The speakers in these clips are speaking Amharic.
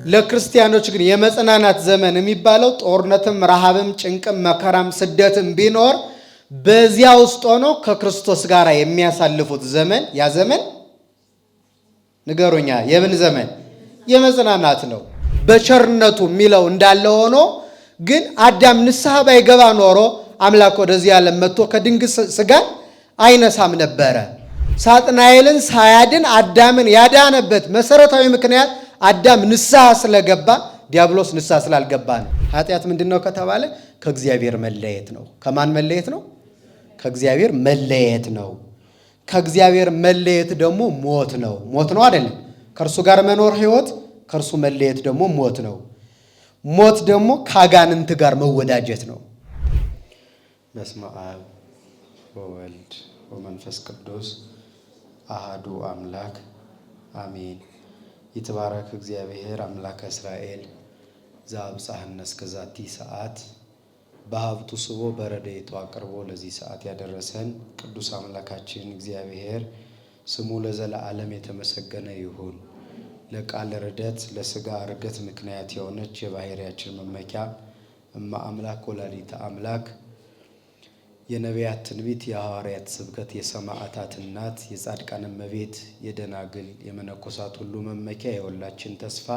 ለክርስቲያኖች ግን የመጽናናት ዘመን የሚባለው ጦርነትም ረሃብም ጭንቅም መከራም ስደትም ቢኖር በዚያ ውስጥ ሆኖ ከክርስቶስ ጋር የሚያሳልፉት ዘመን ያ ዘመን ንገሩኛ የምን ዘመን የመጽናናት ነው። በቸርነቱ የሚለው እንዳለ ሆኖ ግን አዳም ንስሐ ባይገባ ኖሮ አምላክ ወደዚህ ዓለም መጥቶ ከድንግል ሥጋ አይነሳም ነበረ። ሳጥናኤልን ሳያድን አዳምን ያዳነበት መሰረታዊ ምክንያት አዳም ንስሐ ስለገባ፣ ዲያብሎስ ንስሐ ስላልገባ ነው። ኃጢአት ምንድነው ከተባለ ከእግዚአብሔር መለየት ነው። ከማን መለየት ነው? ከእግዚአብሔር መለየት ነው። ከእግዚአብሔር መለየት ደግሞ ሞት ነው። ሞት ነው አይደለም? ከእርሱ ጋር መኖር ሕይወት፣ ከእርሱ መለየት ደግሞ ሞት ነው። ሞት ደግሞ ከአጋንንት ጋር መወዳጀት ነው። በስመ አብ ወወልድ ወመንፈስ ቅዱስ አሃዱ አምላክ አሜን። ይትባረክ እግዚአብሔር አምላከ እስራኤል ዘአብጽሐነ እስከዛቲ ሰዓት በሀብቱ ስቦ በረድኤቱ አቅርቦ ለዚህ ሰዓት ያደረሰን ቅዱስ አምላካችን እግዚአብሔር ስሙ ለዘለዓለም የተመሰገነ ይሁን። ለቃል ርደት ለሥጋ እርገት ምክንያት የሆነች የባሕርያችን መመኪያ እመ አምላክ ወላዲተ አምላክ የነቢያት ትንቢት የሐዋርያት ስብከት የሰማዕታት እናት የጻድቃን እመቤት የደናግል የመነኮሳት ሁሉ መመኪያ የሁላችን ተስፋ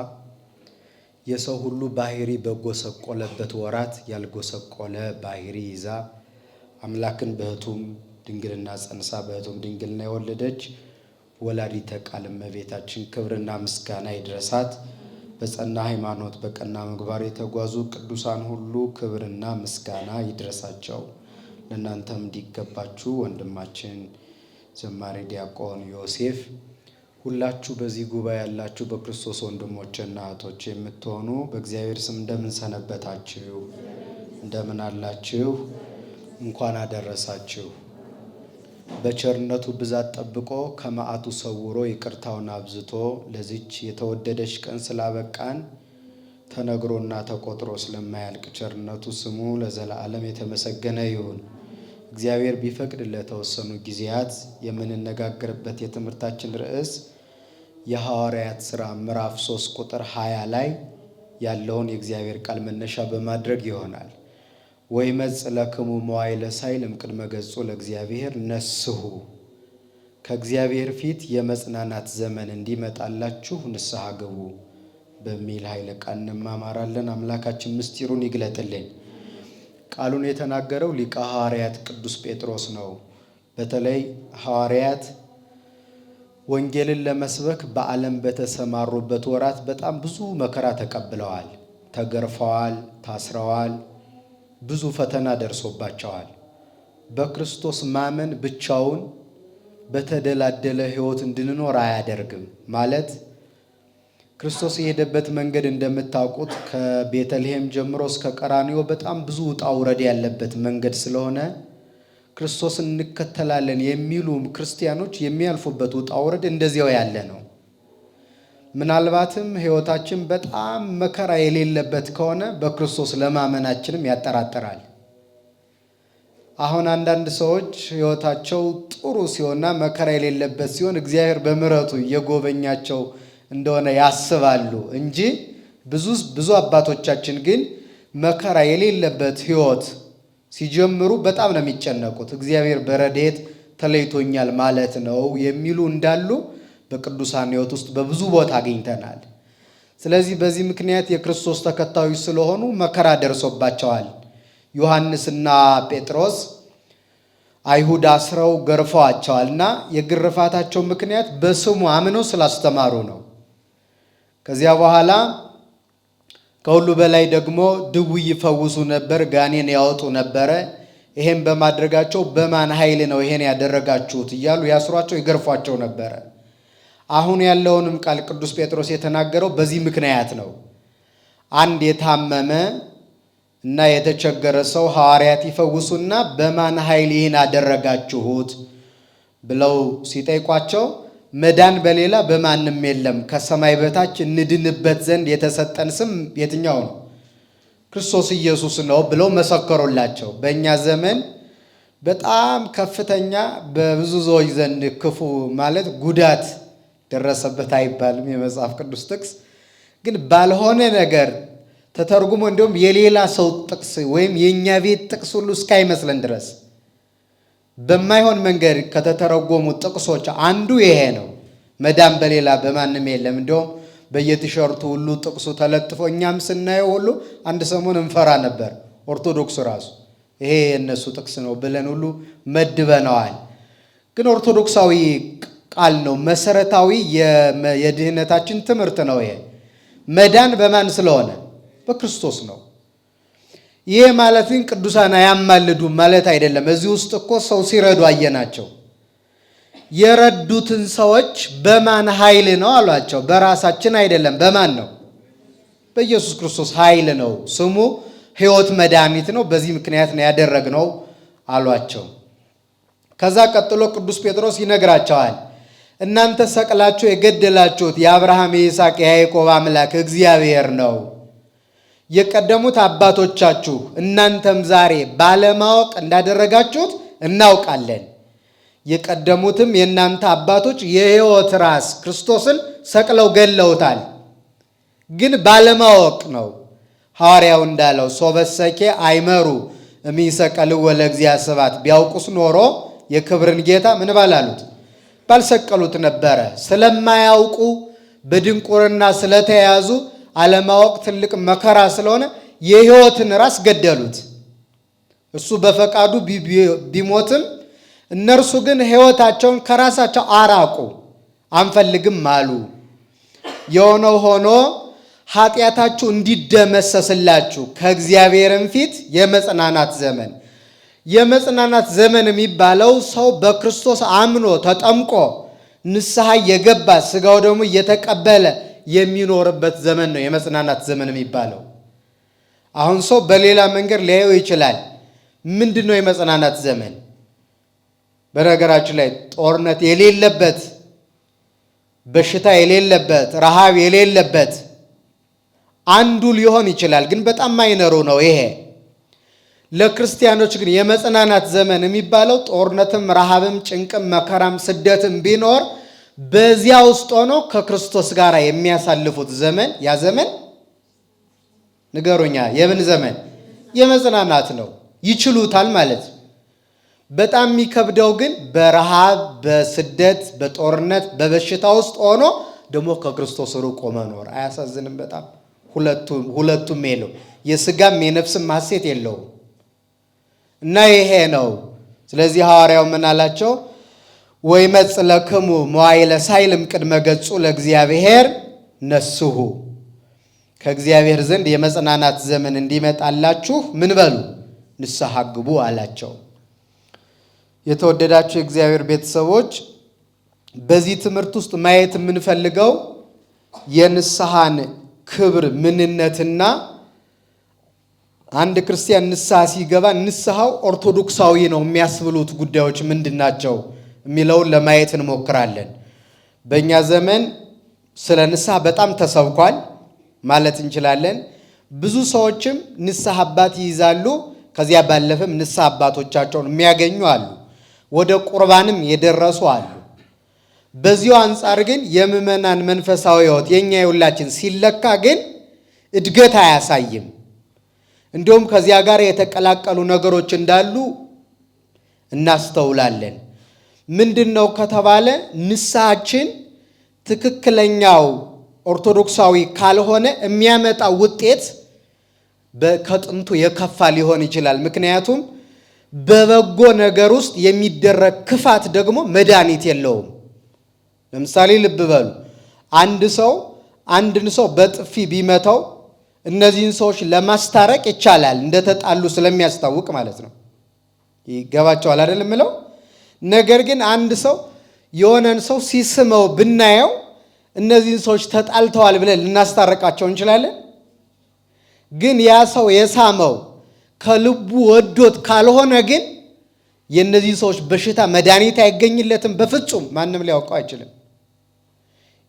የሰው ሁሉ ባሕሪ በጎሰቆለበት ወራት ያልጎሰቆለ ባሕሪ ይዛ አምላክን በሕቱም ድንግልና ጸንሳ በሕቱም ድንግልና የወለደች ወላዲተ ቃል እመቤታችን ክብርና ምስጋና ይድረሳት። በጸና ሃይማኖት በቀና ምግባር የተጓዙ ቅዱሳን ሁሉ ክብርና ምስጋና ይድረሳቸው። ለእናንተም እንዲገባችሁ ወንድማችን ዘማሪ ዲያቆን ዮሴፍ ሁላችሁ በዚህ ጉባኤ ያላችሁ በክርስቶስ ወንድሞችና እህቶች የምትሆኑ በእግዚአብሔር ስም እንደምን ሰነበታችሁ? እንደምን አላችሁ? እንኳን አደረሳችሁ። በቸርነቱ ብዛት ጠብቆ ከመዓቱ ሰውሮ ይቅርታውን አብዝቶ ለዚች የተወደደች ቀን ስላበቃን ተነግሮና ተቆጥሮ ስለማያልቅ ቸርነቱ ስሙ ለዘላለም የተመሰገነ ይሁን። እግዚአብሔር ቢፈቅድ ለተወሰኑ ጊዜያት የምንነጋገርበት የትምህርታችን ርዕስ የሐዋርያት ሥራ ምዕራፍ 3 ቁጥር 20 ላይ ያለውን የእግዚአብሔር ቃል መነሻ በማድረግ ይሆናል። ወይመጽእ ለክሙ መዋዕለ ሳይል እምቅድመ ገጹ ለእግዚአብሔር ነስሑ፣ ከእግዚአብሔር ፊት የመጽናናት ዘመን እንዲመጣላችሁ ንስሐ ግቡ በሚል ኃይለ ቃል እንማማራለን። አምላካችን ምስጢሩን ይግለጥልን። ቃሉን የተናገረው ሊቀ ሐዋርያት ቅዱስ ጴጥሮስ ነው። በተለይ ሐዋርያት ወንጌልን ለመስበክ በዓለም በተሰማሩበት ወራት በጣም ብዙ መከራ ተቀብለዋል፣ ተገርፈዋል፣ ታስረዋል፣ ብዙ ፈተና ደርሶባቸዋል። በክርስቶስ ማመን ብቻውን በተደላደለ ሕይወት እንድንኖር አያደርግም። ማለት ክርስቶስ የሄደበት መንገድ እንደምታውቁት ከቤተልሔም ጀምሮ እስከ ቀራንዮ በጣም ብዙ ውጣ ውረድ ያለበት መንገድ ስለሆነ ክርስቶስን እንከተላለን የሚሉ ክርስቲያኖች የሚያልፉበት ውጣ ውረድ እንደዚያው ያለ ነው። ምናልባትም ሕይወታችን በጣም መከራ የሌለበት ከሆነ በክርስቶስ ለማመናችንም ያጠራጥራል። አሁን አንዳንድ ሰዎች ሕይወታቸው ጥሩ ሲሆንና መከራ የሌለበት ሲሆን እግዚአብሔር በምሕረቱ እየጎበኛቸው እንደሆነ ያስባሉ እንጂ ብዙ አባቶቻችን ግን መከራ የሌለበት ሕይወት ሲጀምሩ በጣም ነው የሚጨነቁት። እግዚአብሔር በረድኤት ተለይቶኛል ማለት ነው የሚሉ እንዳሉ በቅዱሳን ሕይወት ውስጥ በብዙ ቦታ አግኝተናል። ስለዚህ በዚህ ምክንያት የክርስቶስ ተከታዮች ስለሆኑ መከራ ደርሶባቸዋል። ዮሐንስና ጴጥሮስ አይሁድ አስረው ገርፈዋቸዋልና የግርፋታቸው ምክንያት በስሙ አምነው ስላስተማሩ ነው። ከዚያ በኋላ ከሁሉ በላይ ደግሞ ድውይ ይፈውሱ ነበር፣ ጋኔን ያወጡ ነበረ። ይሄን በማድረጋቸው በማን ኃይል ነው ይሄን ያደረጋችሁት እያሉ ያስሯቸው ይገርፏቸው ነበረ። አሁን ያለውንም ቃል ቅዱስ ጴጥሮስ የተናገረው በዚህ ምክንያት ነው። አንድ የታመመ እና የተቸገረ ሰው ሐዋርያት ይፈውሱና በማን ኃይል ይህን አደረጋችሁት ብለው ሲጠይቋቸው መዳን በሌላ በማንም የለም፣ ከሰማይ በታች እንድንበት ዘንድ የተሰጠን ስም የትኛው ነው? ክርስቶስ ኢየሱስ ነው ብለው መሰከሩላቸው። በእኛ ዘመን በጣም ከፍተኛ በብዙ ሰዎች ዘንድ ክፉ ማለት ጉዳት ደረሰበት አይባልም የመጽሐፍ ቅዱስ ጥቅስ፣ ግን ባልሆነ ነገር ተተርጉሞ እንደውም የሌላ ሰው ጥቅስ ወይም የኛ ቤት ጥቅስ ሁሉ እስካይመስለን ድረስ በማይሆን መንገድ ከተተረጎሙ ጥቅሶች አንዱ ይሄ ነው። መዳን በሌላ በማንም የለም። እንደውም በየቲሸርቱ ሁሉ ጥቅሱ ተለጥፎ እኛም ስናየው ሁሉ አንድ ሰሞን እንፈራ ነበር። ኦርቶዶክስ ራሱ ይሄ የነሱ ጥቅስ ነው ብለን ሁሉ መድበነዋል። ግን ኦርቶዶክሳዊ ቃል ነው። መሰረታዊ የድህነታችን ትምህርት ነው። ይሄ መዳን በማን ስለሆነ? በክርስቶስ ነው። ይሄ ማለት ግን ቅዱሳን አያማልዱ ማለት አይደለም። እዚህ ውስጥ እኮ ሰው ሲረዱ አየናቸው። የረዱትን ሰዎች በማን ኃይል ነው አሏቸው። በራሳችን አይደለም። በማን ነው? በኢየሱስ ክርስቶስ ኃይል ነው። ስሙ ሕይወት መድኃኒት ነው። በዚህ ምክንያት ነው ያደረግነው አሏቸው። ከዛ ቀጥሎ ቅዱስ ጴጥሮስ ይነግራቸዋል። እናንተ ሰቅላችሁ የገደላችሁት የአብርሃም የይስሐቅ የያዕቆብ አምላክ እግዚአብሔር ነው። የቀደሙት አባቶቻችሁ እናንተም ዛሬ ባለማወቅ እንዳደረጋችሁት እናውቃለን። የቀደሙትም የእናንተ አባቶች የሕይወት ራስ ክርስቶስን ሰቅለው ገለውታል። ግን ባለማወቅ ነው። ሐዋርያው እንዳለው ሶበሰኬ አይመሩ እሚሰቀልዎ ለእግዚአብሔር ስብሐት፣ ቢያውቁስ ኖሮ የክብርን ጌታ ምን ባላሉት ባልሰቀሉት ነበረ። ስለማያውቁ በድንቁርና ስለተያዙ አለማወቅ ትልቅ መከራ ስለሆነ የሕይወትን ራስ ገደሉት። እሱ በፈቃዱ ቢሞትም እነርሱ ግን ሕይወታቸውን ከራሳቸው አራቁ፣ አንፈልግም አሉ። የሆነው ሆኖ ኃጢአታችሁ እንዲደመሰስላችሁ ከእግዚአብሔርም ፊት የመጽናናት ዘመን የሚባለው ሰው በክርስቶስ አምኖ ተጠምቆ ንስሐ የገባ ሥጋው ደግሞ እየተቀበለ የሚኖርበት ዘመን ነው የመጽናናት ዘመን የሚባለው። አሁን ሰው በሌላ መንገድ ሊያየው ይችላል። ምንድን ነው የመጽናናት ዘመን? በነገራችን ላይ ጦርነት የሌለበት፣ በሽታ የሌለበት፣ ረሃብ የሌለበት አንዱ ሊሆን ይችላል፣ ግን በጣም ማይነሩ ነው ይሄ። ለክርስቲያኖች ግን የመጽናናት ዘመን የሚባለው ጦርነትም፣ ረሃብም፣ ጭንቅም፣ መከራም፣ ስደትም ቢኖር በዚያ ውስጥ ሆኖ ከክርስቶስ ጋር የሚያሳልፉት ዘመን፣ ያ ዘመን ንገሩኛ፣ የምን ዘመን? የመጽናናት ነው። ይችሉታል ማለት ነው። በጣም የሚከብደው ግን በረሃብ፣ በስደት፣ በጦርነት፣ በበሽታ ውስጥ ሆኖ ደግሞ ከክርስቶስ ርቆ መኖር አያሳዝንም? በጣም ሁለቱም የለው፣ የስጋም የነፍስም ሐሴት የለውም። እና ይሄ ነው። ስለዚህ ሐዋርያው ምን አላቸው? ወይመጽእ ለክሙ መዋዕለ ሳይልም ቅድመ ገጹ ለእግዚአብሔር ነስሑ፣ ከእግዚአብሔር ዘንድ የመጽናናት ዘመን እንዲመጣላችሁ ምን በሉ? ንስሐ ግቡ አላቸው። የተወደዳችሁ የእግዚአብሔር ቤተሰቦች፣ በዚህ ትምህርት ውስጥ ማየት የምንፈልገው የንስሐን ክብር ምንነትና አንድ ክርስቲያን ንስሐ ሲገባ ንስሐው ኦርቶዶክሳዊ ነው የሚያስብሉት ጉዳዮች ምንድን ናቸው የሚለውን ለማየት እንሞክራለን። በእኛ ዘመን ስለ ንስሐ በጣም ተሰብኳል ማለት እንችላለን። ብዙ ሰዎችም ንስሐ አባት ይይዛሉ። ከዚያ ባለፈም ንስሐ አባቶቻቸውን የሚያገኙ አሉ። ወደ ቁርባንም የደረሱ አሉ። በዚሁ አንጻር ግን የምዕመናን መንፈሳዊ ሕይወት የኛ የሁላችን ሲለካ ግን እድገት አያሳይም። እንዲሁም ከዚያ ጋር የተቀላቀሉ ነገሮች እንዳሉ እናስተውላለን። ምንድነው ከተባለ ንስሐችን ትክክለኛው ኦርቶዶክሳዊ ካልሆነ የሚያመጣው ውጤት ከጥንቱ የከፋ ሊሆን ይችላል። ምክንያቱም በበጎ ነገር ውስጥ የሚደረግ ክፋት ደግሞ መድኃኒት የለውም። ለምሳሌ ልብ በሉ፣ አንድን ሰው በጥፊ ቢመታው እነዚህን ሰዎች ለማስታረቅ ይቻላል፣ እንደተጣሉ ስለሚያስታውቅ ማለት ነው። ይገባቸዋል አይደለም ምለው። ነገር ግን አንድ ሰው የሆነን ሰው ሲስመው ብናየው እነዚህን ሰዎች ተጣልተዋል ብለን ልናስታርቃቸው እንችላለን። ግን ያ ሰው የሳመው ከልቡ ወዶት ካልሆነ ግን የእነዚህ ሰዎች በሽታ መድኃኒት አይገኝለትም። በፍጹም ማንም ሊያውቀው አይችልም።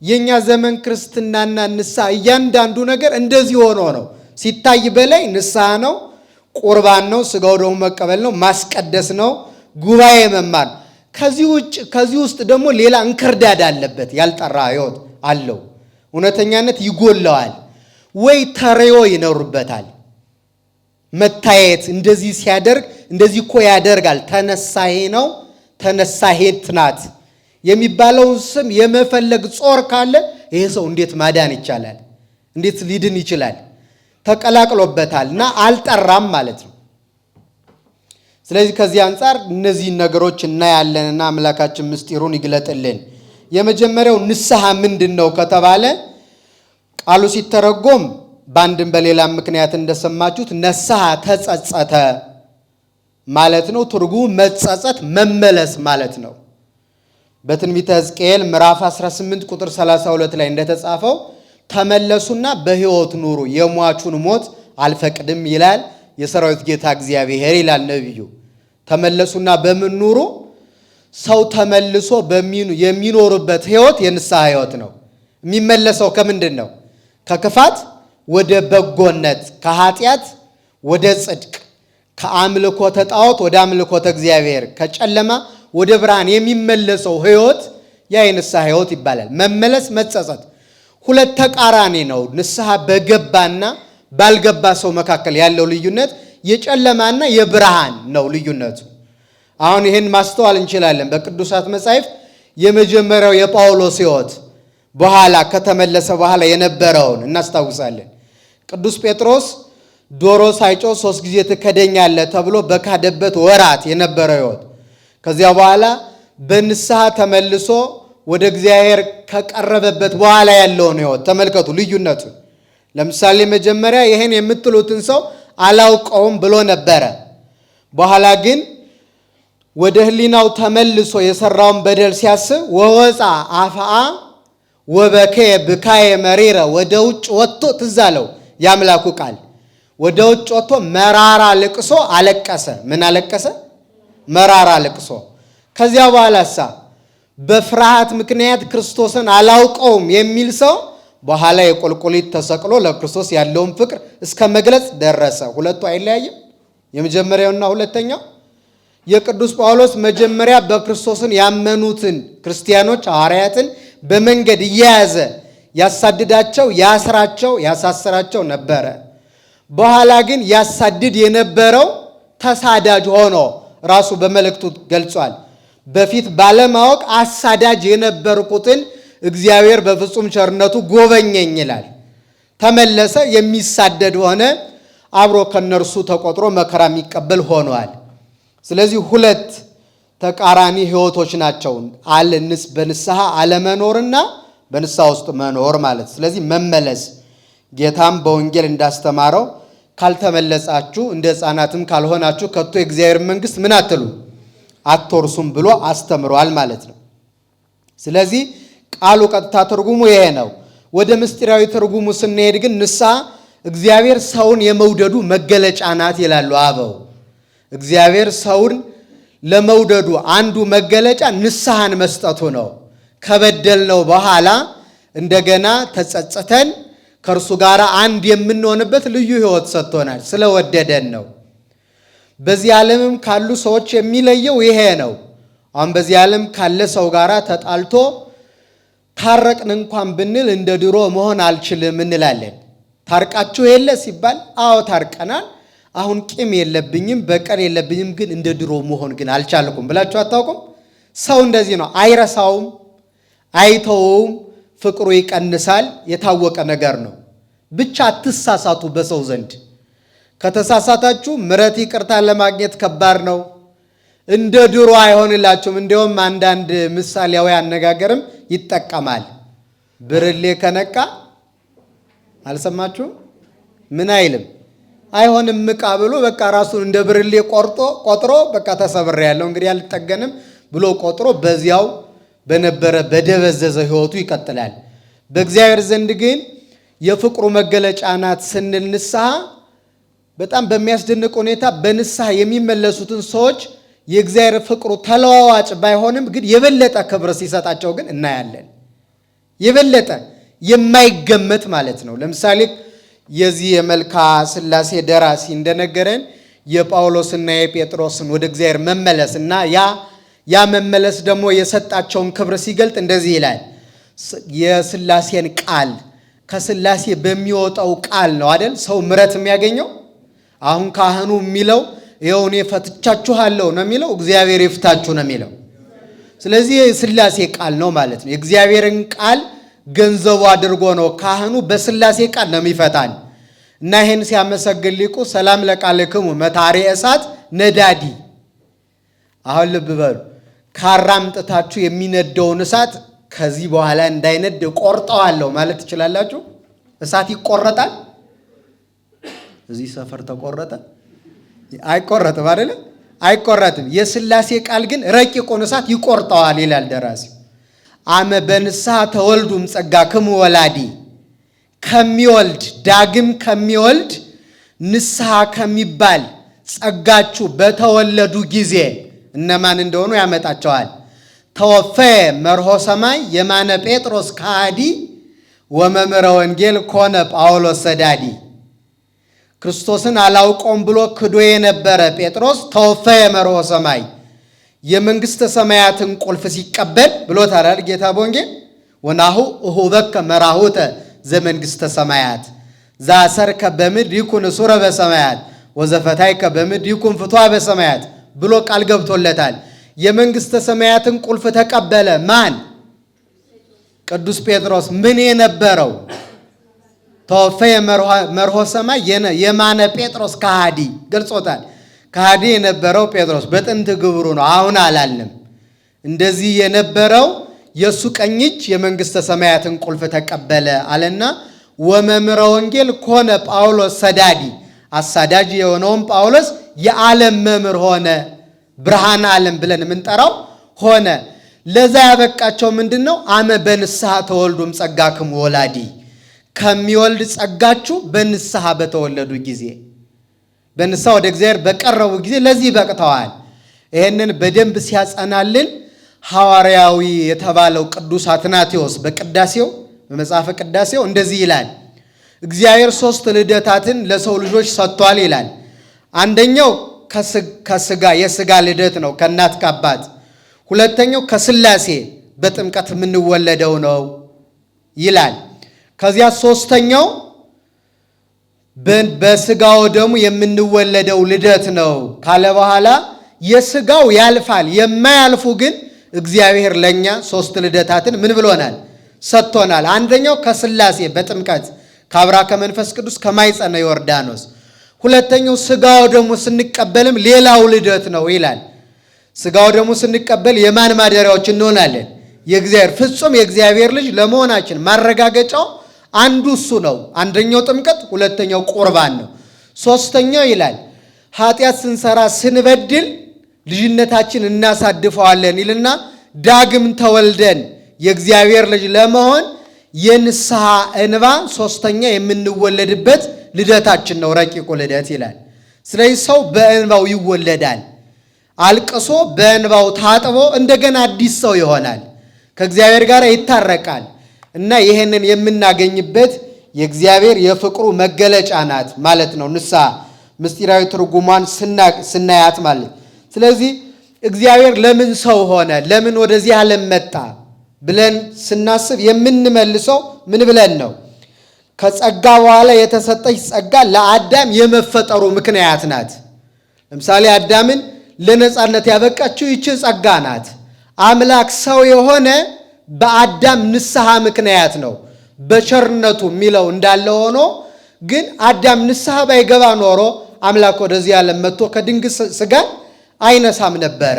የኛ ዘመን ክርስትናና ንስሐ እያንዳንዱ ነገር እንደዚህ ሆኖ ነው። ሲታይ በላይ ንስሐ ነው፣ ቁርባን ነው፣ ስጋው ደግሞ መቀበል ነው፣ ማስቀደስ ነው፣ ጉባኤ መማር። ከዚህ ውስጥ ደግሞ ሌላ እንክርዳድ አለበት። ያልጠራ ሕይወት አለው። እውነተኛነት ይጎለዋል። ወይ ተረዮ ይኖርበታል። መታየት እንደዚህ ሲያደርግ እንደዚህ እኮ ያደርጋል፣ ተነሳሄ ነው፣ ተነሳሄት ናት የሚባለውን ስም የመፈለግ ጾር ካለ ይሄ ሰው እንዴት ማዳን ይቻላል? እንዴት ሊድን ይችላል? ተቀላቅሎበታልና አልጠራም ማለት ነው። ስለዚህ ከዚህ አንፃር እነዚህ ነገሮች እናያለንና አምላካችን ምስጢሩን ይግለጥልን። የመጀመሪያው ንስሐ ምንድነው ከተባለ ቃሉ ሲተረጎም በአንድም በሌላም ምክንያት እንደሰማችሁት ነስሐ ተጸጸተ ማለት ነው። ትርጉሙ መጸጸት መመለስ ማለት ነው። በትንቢተ ሕዝቅኤል ምዕራፍ 18 ቁጥር 32 ላይ እንደተጻፈው ተመለሱና በሕይወት ኑሩ፣ የሟቹን ሞት አልፈቅድም ይላል የሰራዊት ጌታ እግዚአብሔር ይላል ነቢዩ። ተመለሱና በምን ኑሩ? ሰው ተመልሶ የሚኖርበት ሕይወት የንስሐ ሕይወት ነው። የሚመለሰው ከምንድን ነው? ከክፋት ወደ በጎነት፣ ከኃጢአት ወደ ጽድቅ፣ ከአምልኮተ ጣዖት ወደ አምልኮተ እግዚአብሔር፣ ከጨለማ ወደ ብርሃን የሚመለሰው ሕይወት ያ የንስሐ ሕይወት ይባላል። መመለስ፣ መጸጸት ሁለት ተቃራኒ ነው። ንስሐ በገባና ባልገባ ሰው መካከል ያለው ልዩነት የጨለማና የብርሃን ነው ልዩነቱ። አሁን ይህን ማስተዋል እንችላለን። በቅዱሳት መጻሕፍት የመጀመሪያው የጳውሎስ ሕይወት በኋላ ከተመለሰ በኋላ የነበረውን እናስታውሳለን። ቅዱስ ጴጥሮስ ዶሮ ሳይጮህ 3 ጊዜ ትከደኛለህ ተብሎ በካደበት ወራት የነበረው ሕይወት፣ ከዚያ በኋላ በንስሐ ተመልሶ ወደ እግዚአብሔር ከቀረበበት በኋላ ያለውን ሕይወት ተመልከቱ ልዩነቱ። ለምሳሌ መጀመሪያ ይሄን የምትሉትን ሰው አላውቀውም ብሎ ነበረ። በኋላ ግን ወደ ሕሊናው ተመልሶ የሰራውን በደል ሲያስብ ወወፃ አፍአ ወበከየ ብካየ መሪረ፣ ወደ ውጭ ወጥቶ ትዝ አለው የአምላኩ ቃል። ወደ ውጭ ወጥቶ መራራ ልቅሶ አለቀሰ። ምን አለቀሰ? መራራ ልቅሶ። ከዚያ በኋላሳ በፍርሃት ምክንያት ክርስቶስን አላውቀውም የሚል ሰው በኋላ የቁልቁሊት ተሰቅሎ ለክርስቶስ ያለውን ፍቅር እስከ መግለጽ ደረሰ። ሁለቱ አይለያይም? የመጀመሪያውና ሁለተኛው። የቅዱስ ጳውሎስ መጀመሪያ በክርስቶስን ያመኑትን ክርስቲያኖች ሐዋርያትን በመንገድ እየያዘ ያሳድዳቸው፣ ያስራቸው፣ ያሳስራቸው ነበረ። በኋላ ግን ያሳድድ የነበረው ተሳዳጅ ሆኖ ራሱ በመልእክቱ ገልጿል። በፊት ባለማወቅ አሳዳጅ የነበርኩትን እግዚአብሔር በፍጹም ቸርነቱ ጎበኘኝ ይላል። ተመለሰ፣ የሚሳደድ ሆነ፣ አብሮ ከነርሱ ተቆጥሮ መከራ የሚቀበል ሆኗል። ስለዚህ ሁለት ተቃራኒ ሕይወቶች ናቸው። በንስሐ አለመኖርና በንስሐ ውስጥ መኖር ማለት። ስለዚህ መመለስ፣ ጌታም በወንጌል እንዳስተማረው ካልተመለሳችሁ እንደ ሕፃናትም ካልሆናችሁ ከቶ የእግዚአብሔር መንግሥት ምን አትሉ አትወርሱም ብሎ አስተምሯል ማለት ነው። ስለዚህ ቃሉ ቀጥታ ትርጉሙ ይሄ ነው። ወደ ምስጢራዊ ትርጉሙ ስንሄድ ግን ንስሐ እግዚአብሔር ሰውን የመውደዱ መገለጫ ናት ይላሉ አበው። እግዚአብሔር ሰውን ለመውደዱ አንዱ መገለጫ ንስሐን መስጠቱ ነው። ከበደልነው በኋላ እንደገና ተጸጽተን ከእርሱ ጋር አንድ የምንሆንበት ልዩ ሕይወት ሰጥቶናል። ስለወደደን ነው። በዚህ ዓለምም ካሉ ሰዎች የሚለየው ይሄ ነው። አሁን በዚህ ዓለም ካለ ሰው ጋር ተጣልቶ ታረቅን እንኳን ብንል እንደ ድሮ መሆን አልችልም እንላለን። ታርቃችሁ የለ ሲባል አዎ ታርቀናል፣ አሁን ቂም የለብኝም በቀል የለብኝም፣ ግን እንደ ድሮ መሆን ግን አልቻልኩም ብላችሁ አታውቁም? ሰው እንደዚህ ነው። አይረሳውም፣ አይተውም፣ ፍቅሩ ይቀንሳል። የታወቀ ነገር ነው። ብቻ አትሳሳቱ በሰው ዘንድ። ከተሳሳታችሁ ምሕረት ይቅርታ ለማግኘት ከባድ ነው። እንደ ድሮ አይሆንላችሁም። እንዲያውም አንዳንድ ምሳሌያዊ አነጋገርም ይጠቀማል። ብርሌ ከነቃ አልሰማችሁም? ምን አይልም አይሆንም ዕቃ ብሎ በቃ ራሱን እንደ ብርሌ ቆጥሮ በቃ ተሰብሬያለሁ እንግዲህ አልጠገንም ብሎ ቆጥሮ በዚያው በነበረ በደበዘዘ ሕይወቱ ይቀጥላል። በእግዚአብሔር ዘንድ ግን የፍቅሩ መገለጫ ናት ስንል ንስሐ በጣም በሚያስደንቅ ሁኔታ በንስሐ የሚመለሱትን ሰዎች የእግዚአብሔር ፍቅሩ ተለዋዋጭ ባይሆንም ግን የበለጠ ክብር ሲሰጣቸው ግን እናያለን። የበለጠ የማይገመት ማለት ነው። ለምሳሌ የዚህ የመልክዓ ሥላሴ ደራሲ እንደነገረን የጳውሎስና የጴጥሮስን ወደ እግዚአብሔር መመለስ እና ያ መመለስ ደግሞ የሰጣቸውን ክብር ሲገልጥ እንደዚህ ይላል። የሥላሴን ቃል ከስላሴ በሚወጣው ቃል ነው አይደል ሰው ምሕረት የሚያገኘው። አሁን ካህኑ የሚለው ይኸው እኔ ፈትቻችኋለሁ ነው የሚለው፣ እግዚአብሔር ይፍታችሁ ነው የሚለው። ስለዚህ የስላሴ ቃል ነው ማለት ነው። የእግዚአብሔርን ቃል ገንዘቡ አድርጎ ነው ካህኑ በስላሴ ቃል ነው የሚፈታን። እና ይሄን ሲያመሰግን ሊቁ ሰላም ለቃልክሙ መታሪ እሳት ነዳዲ። አሁን ልብ በሉ፣ ካራ አምጥታችሁ የሚነደውን እሳት ከዚህ በኋላ እንዳይነድ ቆርጠዋለሁ ማለት ትችላላችሁ? እሳት ይቆረጣል? እዚህ ሰፈር ተቆረጠ? አይቆረጥም አይደል? አይቆረጥም። የስላሴ ቃል ግን ረቂቁን እሳት ይቆርጠዋል ይላል ደራሲ። አመ በንስሐ ተወልዱም ጸጋክሙ ወላዲ፣ ከሚወልድ ዳግም ከሚወልድ ንስሐ ከሚባል ጸጋችሁ በተወለዱ ጊዜ እነማን እንደሆኑ ያመጣቸዋል። ተወፈየ መርሆ ሰማይ የማነ ጴጥሮስ ከሃዲ ወመምህረ ወንጌል ኮነ ጳውሎስ ሰዳዲ። ክርስቶስን አላውቀውም ብሎ ክዶ የነበረ ጴጥሮስ ተወፈየ መርሆ ሰማይ የመንግሥተ ሰማያትን ቁልፍ ሲቀበል ብሎታል ጌታ በወንጌል። ወናሁ እሁበከ መራሁተ ዘመንግሥተ ሰማያት ዛሰርከ በምድር ይኩን ሱረ በሰማያት ወዘፈታይከ በምድር ይኩን ፍትሐ በሰማያት ብሎ ቃል ገብቶለታል። የመንግሥተ ሰማያትን ቁልፍ ተቀበለ ማን? ቅዱስ ጴጥሮስ። ምን የነበረው? ተወፈየ መርሆ ሰማይ የማነ ጴጥሮስ ከሃዲ ገልጾታል። ከሃዲ የነበረው ጴጥሮስ በጥንት ግብሩ ነው፣ አሁን አላልንም። እንደዚህ የነበረው የእሱ ቀኝ እጅ የመንግሥተ ሰማያትን ቁልፍ ተቀበለ አለና ወመምህረ ወንጌል ኮነ ጳውሎስ ሰዳዲ፣ አሳዳጅ የሆነውን ጳውሎስ የዓለም መምህር ሆነ። ብርሃን ዓለም ብለን የምንጠራው ሆነ። ለዛ ያበቃቸው ምንድን ነው? አመ በንስሐ ተወልዱም ጸጋክሙ ወላዲ፣ ከሚወልድ ጸጋችሁ በንስሐ በተወለዱ ጊዜ፣ በንስሐ ወደ እግዚአብሔር በቀረቡ ጊዜ ለዚህ በቅተዋል። ይህንን በደንብ ሲያጸናልን ሐዋርያዊ የተባለው ቅዱስ አትናቴዎስ በቅዳሴው በመጽሐፈ ቅዳሴው እንደዚህ ይላል። እግዚአብሔር 3 ልደታትን ለሰው ልጆች ሰጥቷል ይላል። አንደኛው ከስጋ የስጋ ልደት ነው ከእናት ከአባት። ሁለተኛው ከስላሴ በጥምቀት የምንወለደው ነው ይላል። ከዚያ ሶስተኛው በስጋው ደሙ የምንወለደው ልደት ነው ካለ በኋላ የስጋው ያልፋል፣ የማያልፉ ግን እግዚአብሔር ለኛ 3 ልደታትን ምን ብሎናል? ሰጥቶናል። አንደኛው ከስላሴ በጥምቀት ከአብራ ከመንፈስ ቅዱስ ከማይጸነ ዮርዳኖስ። ሁለተኛው ስጋው ደሙ ስንቀበልም ሌላው ልደት ነው ይላል። ስጋው ደሙ ስንቀበል የማን ማደሪያዎች እንሆናለን? የእግዚአብሔር ፍጹም የእግዚአብሔር ልጅ ለመሆናችን ማረጋገጫው አንዱ እሱ ነው። አንደኛው ጥምቀት፣ ሁለተኛው ቁርባን ነው። ሶስተኛው ይላል ኃጢአት ስንሰራ ስንበድል ልጅነታችን እናሳድፈዋለን ይልና ዳግም ተወልደን የእግዚአብሔር ልጅ ለመሆን የንስሐ እንባ ሶስተኛ የምንወለድበት ልደታችን ነው፣ ረቂቁ ልደት ይላል። ስለዚህ ሰው በእንባው ይወለዳል። አልቅሶ በእንባው ታጥቦ እንደገና አዲስ ሰው ይሆናል፣ ከእግዚአብሔር ጋር ይታረቃል። እና ይሄንን የምናገኝበት የእግዚአብሔር የፍቅሩ መገለጫ ናት ማለት ነው ንስሐ። ምስጢራዊ ትርጉሟን ስናያት ማለት። ስለዚህ እግዚአብሔር ለምን ሰው ሆነ፣ ለምን ወደዚህ ዓለም መጣ ብለን ስናስብ የምንመልሰው ምን ብለን ነው? ከጸጋ በኋላ የተሰጠች ጸጋ ለአዳም የመፈጠሩ ምክንያት ናት። ለምሳሌ አዳምን ለነጻነት ያበቃችው ይቺ ጸጋ ናት። አምላክ ሰው የሆነ በአዳም ንስሐ ምክንያት ነው። በቸርነቱ የሚለው እንዳለ ሆኖ ግን አዳም ንስሐ ባይገባ ኖሮ አምላክ ወደዚህ ዓለም መጥቶ ከድንግል ሥጋ አይነሳም ነበረ።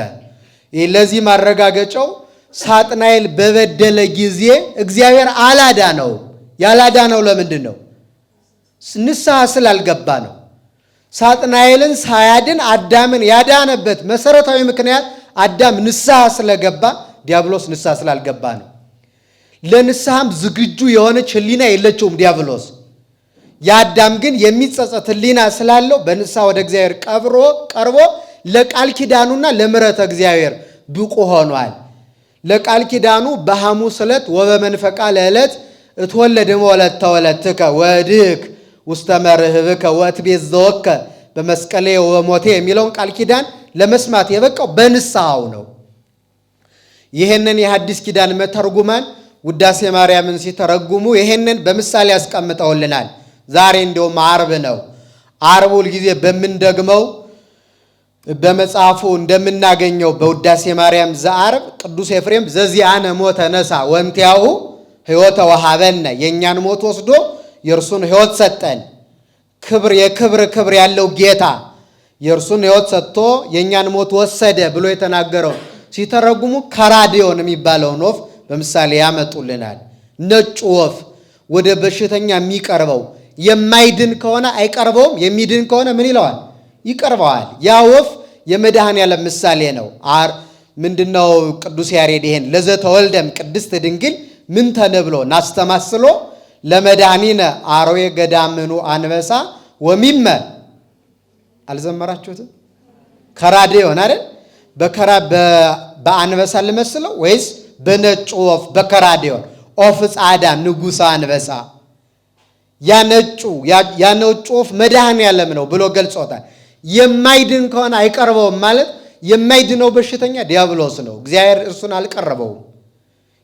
ለዚህ ማረጋገጫው ሳጥናኤል በበደለ ጊዜ እግዚአብሔር አላዳነው። ያላዳነው ለምንድን ነው? ንስሐ ስላልገባ ነው። ሳጥናኤልን ሳያድን አዳምን ያዳነበት መሰረታዊ ምክንያት አዳም ንስሐ ስለገባ፣ ዲያብሎስ ንስሐ ስላልገባ ነው። ለንስሐም ዝግጁ የሆነች ሕሊና የለችውም ዲያብሎስ። የአዳም ግን የሚጸጸት ሕሊና ስላለው በንስሐ ወደ እግዚአብሔር ቀርቦ ለቃል ኪዳኑና ለምሕረተ እግዚአብሔር ብቁ ሆኗል። ለቃል ኪዳኑ በሐሙስ ዕለት ወበመንፈቃ ለዕለት እትወለድ እምወለተ ወለትከ ወድክ ውስተ መርህብከ ወእትቤዘወከ በመስቀሌ ወሞቴ የሚለውን ቃል ኪዳን ለመስማት የበቃው በንስሐው ነው። ይህንን የሐዲስ ኪዳን መተርጉማን ውዳሴ ማርያምን ሲተረጉሙ ይሄንን በምሳሌ ያስቀምጠውልናል። ዛሬ እንደውም ዓርብ ነው። ዓርብ ሁል ጊዜ በምንደግመው በመጽሐፉ እንደምናገኘው በውዳሴ ማርያም ዘዓርብ ቅዱስ ኤፍሬም ዘዚአነ ሞተ ነሳ ወንቲያሁ ሕይወተ ወሃበነ የእኛን ሞት ወስዶ የእርሱን ሕይወት ሰጠን። ክብር ያለው ጌታ የእርሱን ሕይወት ሰጥቶ የእኛን ሞት ወሰደ ብሎ የተናገረው ሲተረጉሙ ከራዲዮን የሚባለውን ወፍ በምሳሌ ያመጡልናል። ነጩ ወፍ ወደ በሽተኛ የሚቀርበው የማይድን ከሆነ አይቀርበውም፣ የሚድን ከሆነ ምን ይለዋል? ይቀርበዋል። ያ ወፍ የመድኃኔዓለም ምሳሌ ነው። ምንድነው ቅዱስ ያሬድ ይሄን ለዘተወልደም ቅድስት ድንግል ምን ተነብሎ ናስተማስሎ ለመድኃኒነ አርዌ ገዳምኑ አንበሳ ወሚመ አልዘመራችሁትም? ከራዲዮን አይደል? በአንበሳ ልመስለው ወይስ በነጩ ወፍ በከራዲዮን ኦፍ ጻዳ ንጉሥ አንበሳ ያ ነጩ ወፍ መድኃኔዓለም ነው ብሎ ገልጾታል። የማይድን ከሆነ አይቀርበውም ማለት የማይድነው በሽተኛ ዲያብሎስ ነው። እግዚአብሔር እርሱን አልቀረበውም።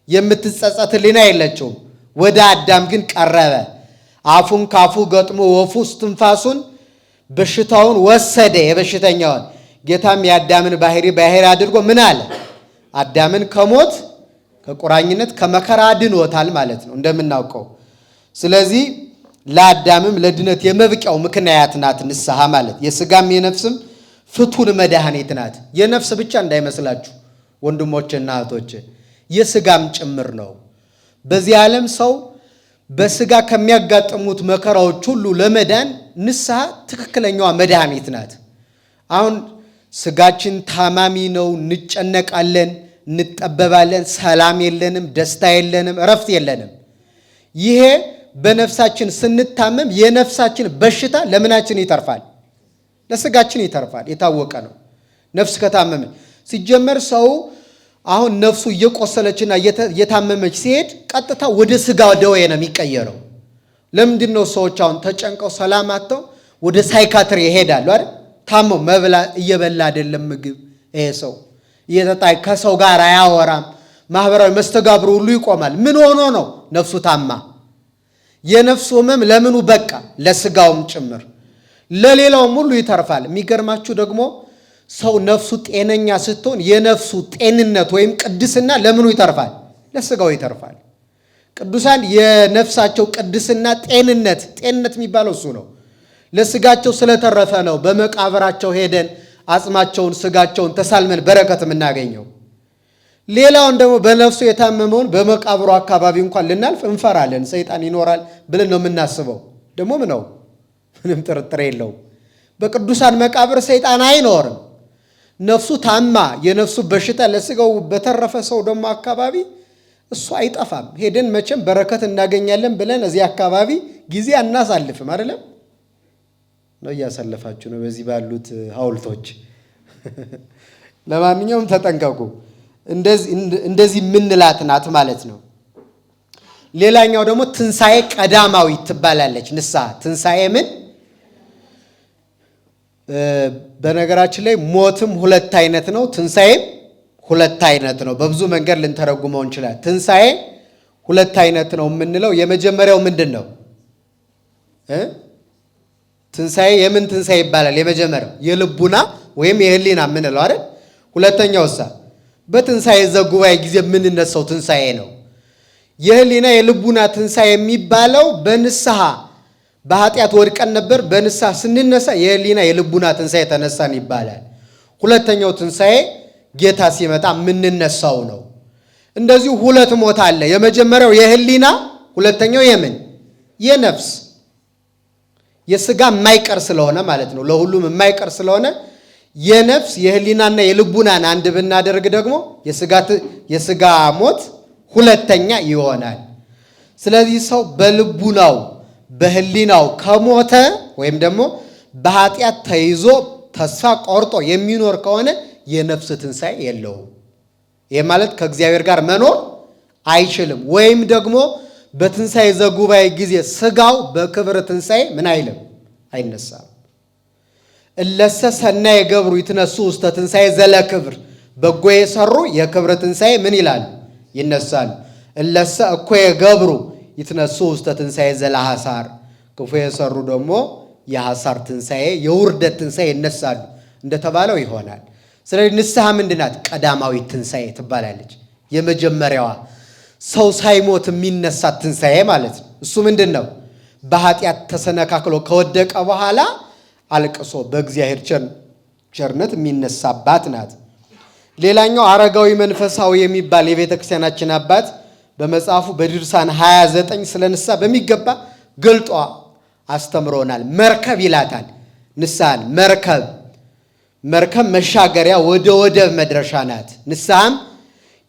የምትጸጸት ሕሊና የለችውም። ወደ አዳም ግን ቀረበ። አፉን ካፉ ገጥሞ ወፉ እስትንፋሱን በሽታውን ወሰደ የበሽተኛውን። ጌታም የአዳምን ባህሪ አድርጎ ምን አለ? አዳምን ከሞት ከቁራኝነት ከመከራ አድኖታል ማለት ነው እንደምናውቀው። ስለዚህ ለአዳምም ለድነት የመብቂያው ምክንያት ናት ንስሐ ማለት። የሥጋም የነፍስም ፍቱን መድኃኒት ናት። የነፍስ ብቻ እንዳይመስላችሁ ወንድሞችና እህቶች፣ የሥጋም ጭምር ነው። በዚህ ዓለም ሰው በሥጋ ከሚያጋጥሙት መከራዎች ሁሉ ለመዳን ንስሐ ትክክለኛዋ መድኃኒት ናት። አሁን ሥጋችን ታማሚ ነው፣ እንጨነቃለን፣ እንጠበባለን፣ ሰላም የለንም፣ ደስታ የለንም፣ እረፍት የለንም። ይሄ በነፍሳችን ስንታመም የነፍሳችን በሽታ ለምናችን ይተርፋል? ለሥጋችን ይተርፋል። የታወቀ ነው። ነፍስ ከታመመ ሲጀመር ሰው አሁን ነፍሱ እየቆሰለችና እየታመመች ሲሄድ ቀጥታ ወደ ሥጋ ደዌ ነው የሚቀየረው። ለምንድን ነው ሰዎች አሁን ተጨንቀው ሰላም አጥተው ወደ ሳይካትሪ ይሄዳሉ አይደል? ታመው እየበላ አይደለም ምግብ፣ ይሄ ሰው እየጠጣ ከሰው ጋር አያወራም፣ ማህበራዊ መስተጋብሩ ሁሉ ይቆማል። ምን ሆኖ ነው? ነፍሱ ታማ። የነፍሱ ህመም ለምኑ በቃ ለሥጋውም ጭምር ለሌላውም ሁሉ ይተርፋል። የሚገርማችሁ ደግሞ ሰው ነፍሱ ጤነኛ ስትሆን የነፍሱ ጤንነት ወይም ቅድስና ለምኑ ይተርፋል? ለሥጋው ይተርፋል። ቅዱሳን የነፍሳቸው ቅድስና ጤንነት የሚባለው እሱ ነው። ለሥጋቸው ስለተረፈ ነው በመቃብራቸው ሄደን አጽማቸውን ሥጋቸውን ተሳልመን በረከት የምናገኘው። ሌላውን ደግሞ በነፍሱ የታመመውን በመቃብሩ አካባቢ እንኳን ልናልፍ እንፈራለን። ሰይጣን ይኖራል ብለን ነው የምናስበው። ደግሞ ምንም ጥርጥር የለውም። በቅዱሳን መቃብር ሰይጣን አይኖርም። ነፍሱ ታማ የነፍሱ በሽታ ለሥጋው በተረፈ ሰው ደግሞ አካባቢ እሱ አይጠፋም። ሄደን መቼም በረከት እናገኛለን ብለን እዚህ አካባቢ ጊዜ አናሳልፍም። አይደለም ነው? እያሳለፋችሁ ነው በዚህ ባሉት ሐውልቶች። ለማንኛውም ተጠንቀቁ። እንደዚህ የምንላት ናት ማለት ነው። ሌላኛው ደግሞ ትንሣኤ ቀዳማዊ ትባላለች ንስሐ። ትንሣኤ ምን? በነገራችን ላይ ሞትም ሁለት አይነት ነው፣ ትንሣኤም ሁለት አይነት ነው። በብዙ መንገድ ልንተረጉመው እንችላለን። ትንሣኤ ሁለት አይነት ነው የምንለው የመጀመሪያው ምንድን ነው? ትንሣኤ የምን ትንሣኤ ይባላል? የመጀመሪያው የልቡና ወይም የህሊና የምንለው አይደል? ሁለተኛው በትንሣኤ ዘጉባኤ ጊዜ የምንነሳው ትንሣኤ ነው። የህሊና የልቡና ትንሣኤ የሚባለው በንስሐ በኃጢአት ወድቀን ነበር። በንስሐ ስንነሳ የህሊና የልቡና ትንሣኤ ተነሳን ይባላል። ሁለተኛው ትንሣኤ ጌታ ሲመጣ የምንነሳው ነው። እንደዚሁ ሁለት ሞት አለ። የመጀመሪያው የህሊና፣ ሁለተኛው የምን? የነፍስ። የሥጋ የማይቀር ስለሆነ ማለት ነው፣ ለሁሉም የማይቀር ስለሆነ የነፍስ የህሊናና የልቡናን አንድ ብናደርግ ደግሞ የሥጋ ሞት ሁለተኛ ይሆናል። ስለዚህ ሰው በልቡናው በህሊናው ከሞተ ወይም ደግሞ በኃጢአት ተይዞ ተስፋ ቆርጦ የሚኖር ከሆነ የነፍስ ትንሣኤ የለውም። ይህ ማለት ከእግዚአብሔር ጋር መኖር አይችልም። ወይም ደግሞ በትንሣኤ ዘጉባኤ ጊዜ ሥጋው በክብር ትንሣኤ ምን አይልም፣ አይነሳም። እለሰ ሰናየ ገብሩ ይትነሱ ውስተ ትንሣኤ ዘለ ክብር፣ በጎ የሰሩ የክብር ትንሣኤ ምን ይላሉ? ይነሳሉ። እለሰ እኮ የገብሩ ይትነሱ ውስተ ትንሣኤ ዘለሐሳር ክፉ የሰሩ ደግሞ የሐሳር ትንሣኤ የውርደት ትንሣኤ ይነሳሉ እንደተባለው ይሆናል። ስለዚህ ንስሐ ምንድናት? ቀዳማዊ ትንሣኤ ትባላለች። የመጀመሪያዋ ሰው ሳይሞት የሚነሳ ትንሣኤ ማለት ነው። እሱ ምንድን ነው? በኃጢአት ተሰነካክሎ ከወደቀ በኋላ አልቅሶ በእግዚአብሔር ቸርነት የሚነሳባት ናት። ሌላኛው አረጋዊ መንፈሳዊ የሚባል የቤተ ክርስቲያናችን አባት በመጽሐፉ በድርሳን 29 ስለ ንስሐ በሚገባ ገልጦ አስተምሮናል። መርከብ ይላታል ንስሐን። መርከብ መሻገሪያ ወደ ወደብ መድረሻ ናት። ንስሐም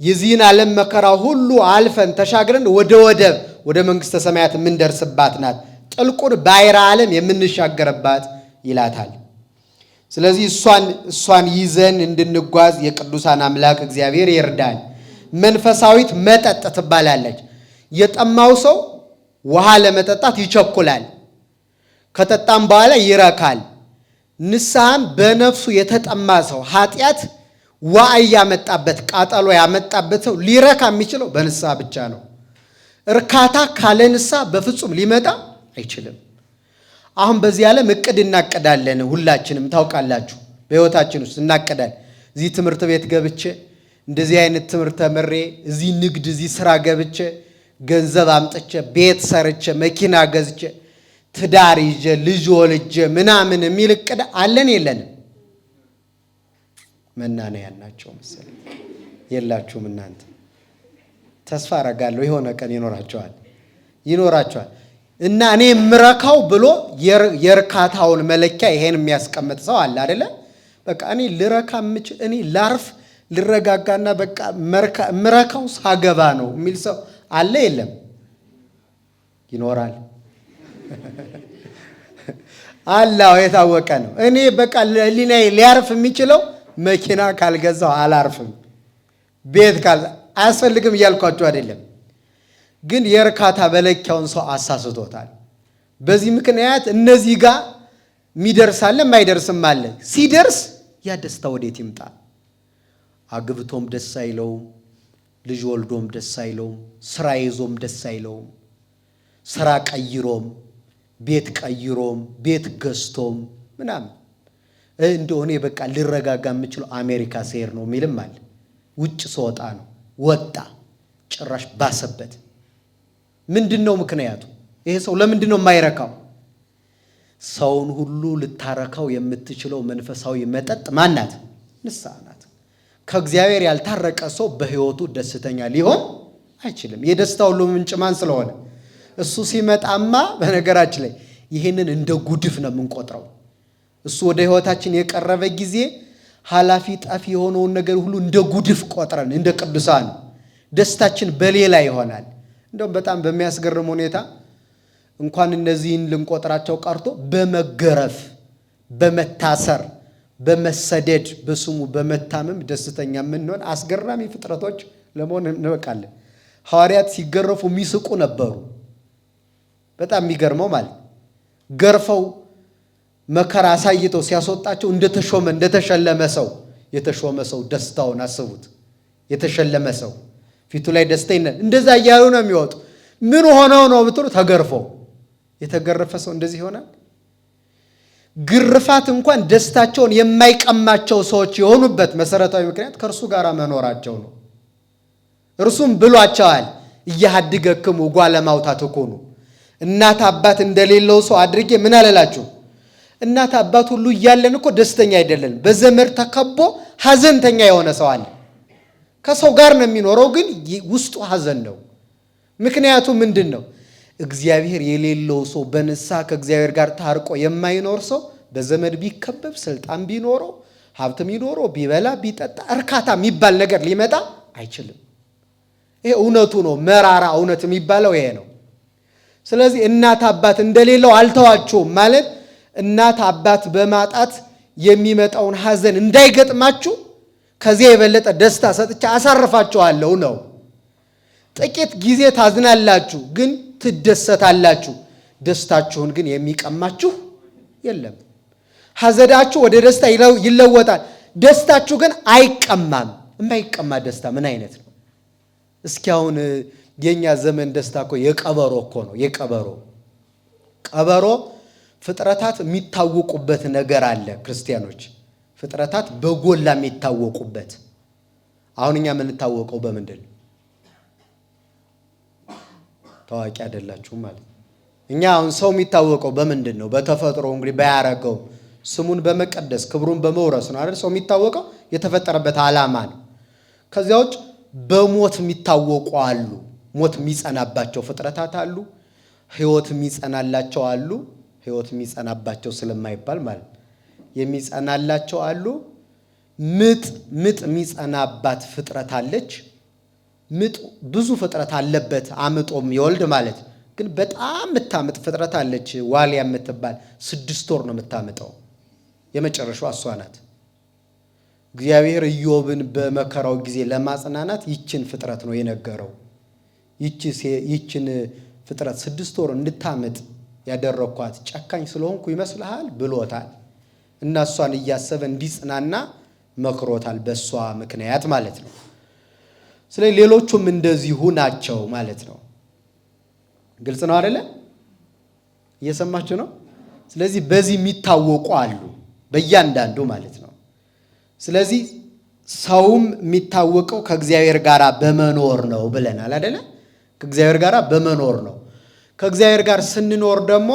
የዚህን ዓለም መከራ ሁሉ አልፈን ተሻግረን ወደ ወደብ ወደ መንግሥተ ሰማያት የምንደርስባት ናት። ጥልቁን ባሕረ ዓለም የምንሻገርባት ይላታል። ስለዚህ እሷን ይዘን እንድንጓዝ የቅዱሳን አምላክ እግዚአብሔር ይርዳል። መንፈሳዊት መጠጥ ትባላለች። የጠማው ሰው ውሃ ለመጠጣት ይቸኩላል፣ ከጠጣም በኋላ ይረካል። ንስሐም በነፍሱ የተጠማ ሰው ኃጢአት ዋዕይ ያመጣበት ቃጠሎ ያመጣበት ሰው ሊረካ የሚችለው በንስሐ ብቻ ነው። እርካታ ካለ ንስሐ በፍጹም ሊመጣ አይችልም። አሁን በዚህ ዓለም እቅድ እናቅዳለን። ሁላችንም ታውቃላችሁ፣ በሕይወታችን ውስጥ እናቅዳለን። እዚህ ትምህርት ቤት ገብቼ እንደዚህ አይነት ትምህርት ተምሬ እዚህ ንግድ እዚህ ስራ ገብቼ ገንዘብ አምጥቼ ቤት ሰርቼ መኪና ገዝቼ ትዳር ይዤ ልጅ ወልጄ ምናምን የሚል እቅድ አለን የለንም? መናንያን ናቸው መሰለኝ። የላችሁም እናንተ። ተስፋ አረጋለሁ የሆነ ቀን ይኖራቸዋል። እና እኔ የምረካው ብሎ የእርካታውን መለኪያ ይሄን የሚያስቀምጥ ሰው አለ አይደለ? በቃ እኔ ልረካ የምችል እኔ ላርፍ ልረጋጋና በቃ ምረካው ሳገባ ነው የሚል ሰው አለ የለም? ይኖራል። አላው የታወቀ ነው። እኔ በቃ ለሊናዬ ሊያርፍ የሚችለው መኪና ካልገዛው አላርፍም፣ ቤት አያስፈልግም እያልኳቸው አይደለም። ግን የእርካታ መለኪያውን ሰው አሳስቶታል። በዚህ ምክንያት እነዚህ ጋር የሚደርሳለ የማይደርስም አለ። ሲደርስ ያ ደስታ ወዴት ይምጣ? አግብቶም ደስ አይለውም፣ ልጅ ወልዶም ደስ አይለውም፣ ስራ ይዞም ደስ አይለውም፣ ስራ ቀይሮም ቤት ቀይሮም ቤት ገዝቶም ምናምን እንደሆነ በቃ ልረጋጋ የምችለው አሜሪካ ስሄድ ነው የሚልም አለ። ውጭ ስወጣ ነው። ወጣ ጭራሽ ባሰበት። ምንድነው ምክንያቱ? ይሄ ሰው ለምንድነው የማይረካው? ሰውን ሁሉ ልታረካው የምትችለው መንፈሳዊ መጠጥ ማናት? ንስሐ ናት። ከእግዚአብሔር ያልታረቀ ሰው በሕይወቱ ደስተኛ ሊሆን አይችልም። የደስታ ሁሉ ምንጭ ማን ስለሆነ? እሱ ሲመጣማ በነገራችን ላይ ይሄንን እንደ ጉድፍ ነው የምንቆጥረው። እሱ ወደ ሕይወታችን የቀረበ ጊዜ ኃላፊ ጠፊ የሆነውን ነገር ሁሉ እንደ ጉድፍ ቆጥረን እንደ ቅዱሳን ደስታችን በሌላ ይሆናል። እንደውም በጣም በሚያስገርም ሁኔታ እንኳን እነዚህን ልንቆጥራቸው ቀርቶ በመገረፍ በመታሰር በመሰደድ በስሙ በመታመም ደስተኛ የምንሆን አስገራሚ ፍጥረቶች ለመሆን እንበቃለን። ሐዋርያት ሲገረፉ የሚስቁ ነበሩ። በጣም የሚገርመው ማለት ገርፈው መከራ አሳይተው ሲያስወጣቸው እንደተሸለመ ሰው የተሾመ ሰው ደስታውን አስቡት። የተሸለመ ሰው ፊቱ ላይ ደስታ ይነን እንደዛ እያሉ ነው የሚወጡ። ምን ሆነው ነው ብትሉ ተገርፈው። የተገረፈ ሰው እንደዚህ ይሆናል? ግርፋት እንኳን ደስታቸውን የማይቀማቸው ሰዎች የሆኑበት መሰረታዊ ምክንያት ከእርሱ ጋር መኖራቸው ነው። እርሱም ብሏቸዋል፣ እያሃድገክሙ ጓለ ማውታት እኮኑ እናት አባት እንደሌለው ሰው አድርጌ ምን አለላችሁ? እናት አባት ሁሉ እያለን እኮ ደስተኛ አይደለንም። በዘመድ ተከቦ ሐዘንተኛ የሆነ ሰው አለ። ከሰው ጋር ነው የሚኖረው፣ ግን ውስጡ ሐዘን ነው። ምክንያቱ ምንድን ነው? እግዚአብሔር የሌለው ሰው በንስሐ ከእግዚአብሔር ጋር ታርቆ የማይኖር ሰው በዘመድ ቢከበብ ስልጣን ቢኖረው ሀብት ቢኖረው ቢበላ ቢጠጣ እርካታ የሚባል ነገር ሊመጣ አይችልም። ይሄ እውነቱ ነው። መራራ እውነት የሚባለው ይሄ ነው። ስለዚህ እናት አባት እንደሌለው አልተዋችሁም ማለት እናት አባት በማጣት የሚመጣውን ሐዘን እንዳይገጥማችሁ ከዚያ የበለጠ ደስታ ሰጥቼ አሳርፋችኋለሁ ነው። ጥቂት ጊዜ ታዝናላችሁ፣ ግን ትደሰታላችሁ። ደስታችሁን ግን የሚቀማችሁ የለም። ሐዘናችሁ ወደ ደስታ ይለወጣል። ደስታችሁ ግን አይቀማም። የማይቀማ ደስታ ምን አይነት ነው? እስኪ አሁን የኛ ዘመን ደስታ እኮ የቀበሮ እኮ ነው። ቀበሮ ፍጥረታት የሚታወቁበት ነገር አለ። ክርስቲያኖች ፍጥረታት በጎላ የሚታወቁበት። አሁን እኛ የምንታወቀው በምንድን ነው? ታዋቂ አይደላችሁም ማለት እኛ አሁን ሰው የሚታወቀው በምንድን ነው? በተፈጥሮ እንግዲህ ባያረገው ስሙን በመቀደስ ክብሩን በመውረስ ነው አይደል? ሰው የሚታወቀው የተፈጠረበት ዓላማ ነው። ከዚያ ውጭ በሞት የሚታወቁ አሉ። ሞት የሚጸናባቸው ፍጥረታት አሉ። ሕይወት የሚጸናላቸው አሉ። ሕይወት የሚጸናባቸው ስለማይባል ማለት የሚጸናላቸው አሉ። ምጥ የሚጸናባት ፍጥረት አለች። ምጥ ብዙ ፍጥረት አለበት አምጦም ይወልድ ማለት ግን በጣም የምታምጥ ፍጥረት አለች። ዋልያ የምትባል 6 ወር ነው የምታምጠው። የመጨረሻው እሷ ናት። እግዚአብሔር ኢዮብን በመከራው ጊዜ ለማጽናናት ይችን ፍጥረት ነው የነገረው። ይችን ፍጥረት 6 ወር እንድታምጥ ያደረኳት ጨካኝ ስለሆንኩ ይመስልሃል ብሎታል። እና እሷን እያሰበ እንዲጽናና መክሮታል። በእሷ ምክንያት ማለት ነው። ስለዚህ ሌሎቹም እንደዚሁ ናቸው ማለት ነው። ግልጽ ነው አይደለ? እየሰማችሁ ነው? ስለዚህ በዚህ የሚታወቁ አሉ በእያንዳንዱ ማለት ነው። ስለዚህ ሰውም የሚታወቀው ከእግዚአብሔር ጋር በመኖር ነው ብለናል አይደለ? ከእግዚአብሔር ጋር በመኖር ነው። ከእግዚአብሔር ጋር ስንኖር ደግሞ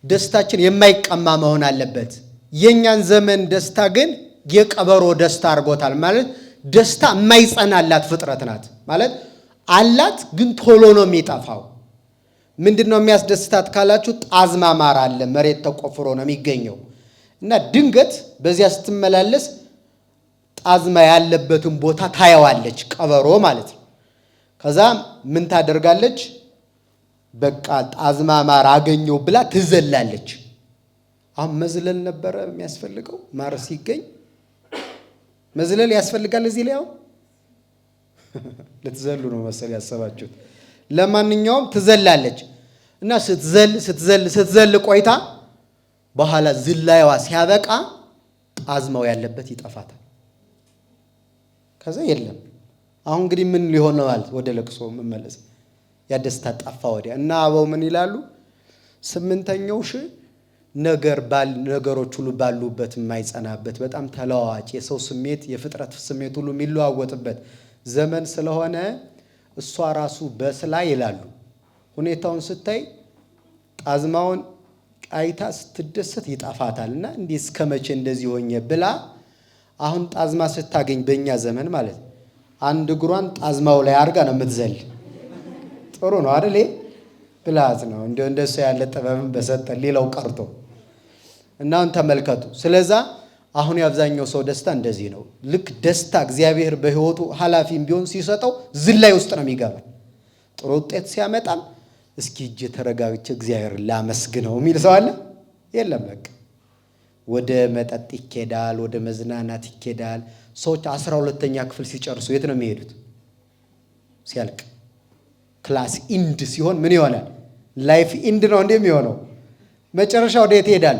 ደስታችን የማይቀማ መሆን አለበት። የኛን ዘመን ደስታ ግን የቀበሮ ደስታ አድርጎታል ማለት ደስታ የማይጸናላት ፍጥረት ናት ማለት አላት፣ ግን ቶሎ ነው የሚጠፋው። ምንድነው የሚያስደስታት ካላችሁ ጣዝማ ማር አለ፣ መሬት ተቆፍሮ ነው የሚገኘው እና ድንገት በዚያ ስትመላለስ ጣዝማ ያለበትን ቦታ ታየዋለች፣ ቀበሮ ማለት ነው። ከዛ ምን ታደርጋለች? በቃ ጣዝማ ማር አገኘው ብላ ትዘላለች። አሁን መዝለል ነበረ የሚያስፈልገው ማር ሲገኝ መዝለል ያስፈልጋል። እዚህ ላይ ልትዘሉ ነው መሰል ያሰባችሁት። ለማንኛውም ትዘላለች እና ስትዘል ቆይታ በኋላ ዝላይዋ ሲያበቃ ጣዝማው ያለበት ይጠፋታል። ከዛ የለም። አሁን እንግዲህ ምን ሊሆን ነው ማለት ወደ ለቅሶ መመለስ ያደስታ ጠፋ ወዲያ እና አበው ምን ይላሉ? 8ኛው ሺህ ነገሮች ሁሉ ባሉበት የማይጸናበት በጣም ተለዋዋጭ የሰው ስሜት የፍጥረት ስሜት ሁሉ የሚለዋወጥበት ዘመን ስለሆነ እሷ ራሱ በስላ ይላሉ። ሁኔታውን ስታይ ጣዝማውን አይታ ስትደሰት ይጣፋታልና እንዲህ እስከመቼ እንደዚህ ሆኜ ብላ አሁን ጣዝማ ስታገኝ በእኛ ዘመን ማለት አንድ እግሯን ጣዝማው ላይ አድርጋ ነው የምትዘል። ጥሩ ነው አይደል? ብላት ነው እንደሱ ያለ ጥበብን በሰጠን ሌላው ቀርቶ እናን ተመልከቱ። ስለዛ አሁን የአብዛኛው ሰው ደስታ እንደዚህ ነው። ልክ ደስታ እግዚአብሔር በህይወቱ ኃላፊም ቢሆን ሲሰጠው ዝላይ ውስጥ ነው የሚገባ። ጥሩ ውጤት ሲያመጣም እስኪ እጄ ተረጋግቼ እግዚአብሔር ላመስግነው የሚል ሰው አለ? የለም። በቃ ወደ መጠጥ ይኬዳል፣ ወደ መዝናናት ይኬዳል። ሰዎች 12ኛ ክፍል ሲጨርሱ የት ነው የሚሄዱት? ሲያልቅ ክላስ ኢንድ ሲሆን ምን ይሆናል? ላይፍ ኢንድ ነው እንደሚሆነው። መጨረሻ ወደ የት ይሄዳል?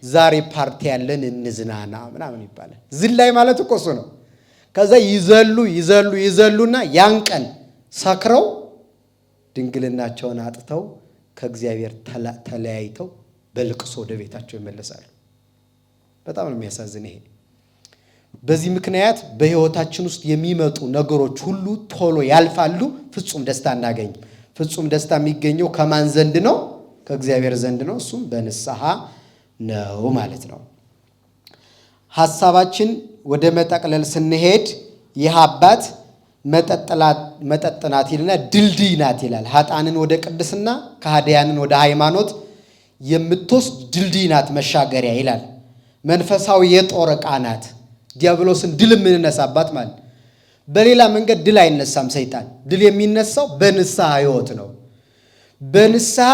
ዛሬ ፓርቲ ያለን እንዝናና ምናምን ይባላል። ዝላይ ማለት እኮ እሱ ነው። ከዛ ይዘሉና ያን ቀን ሰክረው ድንግልናቸውን አጥተው ከእግዚአብሔር ተለያይተው በልቅሶ ወደ ቤታቸው ይመለሳሉ። በጣም ነው የሚያሳዝን ይሄ። በዚህ ምክንያት በህይወታችን ውስጥ የሚመጡ ነገሮች ሁሉ ቶሎ ያልፋሉ። ፍጹም ደስታ እናገኝ። ፍጹም ደስታ የሚገኘው ከማን ዘንድ ነው? ከእግዚአብሔር ዘንድ ነው። እሱም በንስሐ ነው ማለት ነው። ሐሳባችን ወደ መጠቅለል ስንሄድ ይህ አባት መጠጥ ናት ይልና ድልድይ ናት ይላል። ኃጥአንን ወደ ቅድስና ከሃዲያንን ወደ ሃይማኖት የምትወስድ ድልድይ ናት መሻገሪያ ይላል። መንፈሳዊ የጦር ዕቃ ናት። ዲያብሎስን ድል የምንነሳባት ማለት። በሌላ መንገድ ድል አይነሳም ሰይጣን። ድል የሚነሳው በንስሐ ህይወት ነው። በንስሐ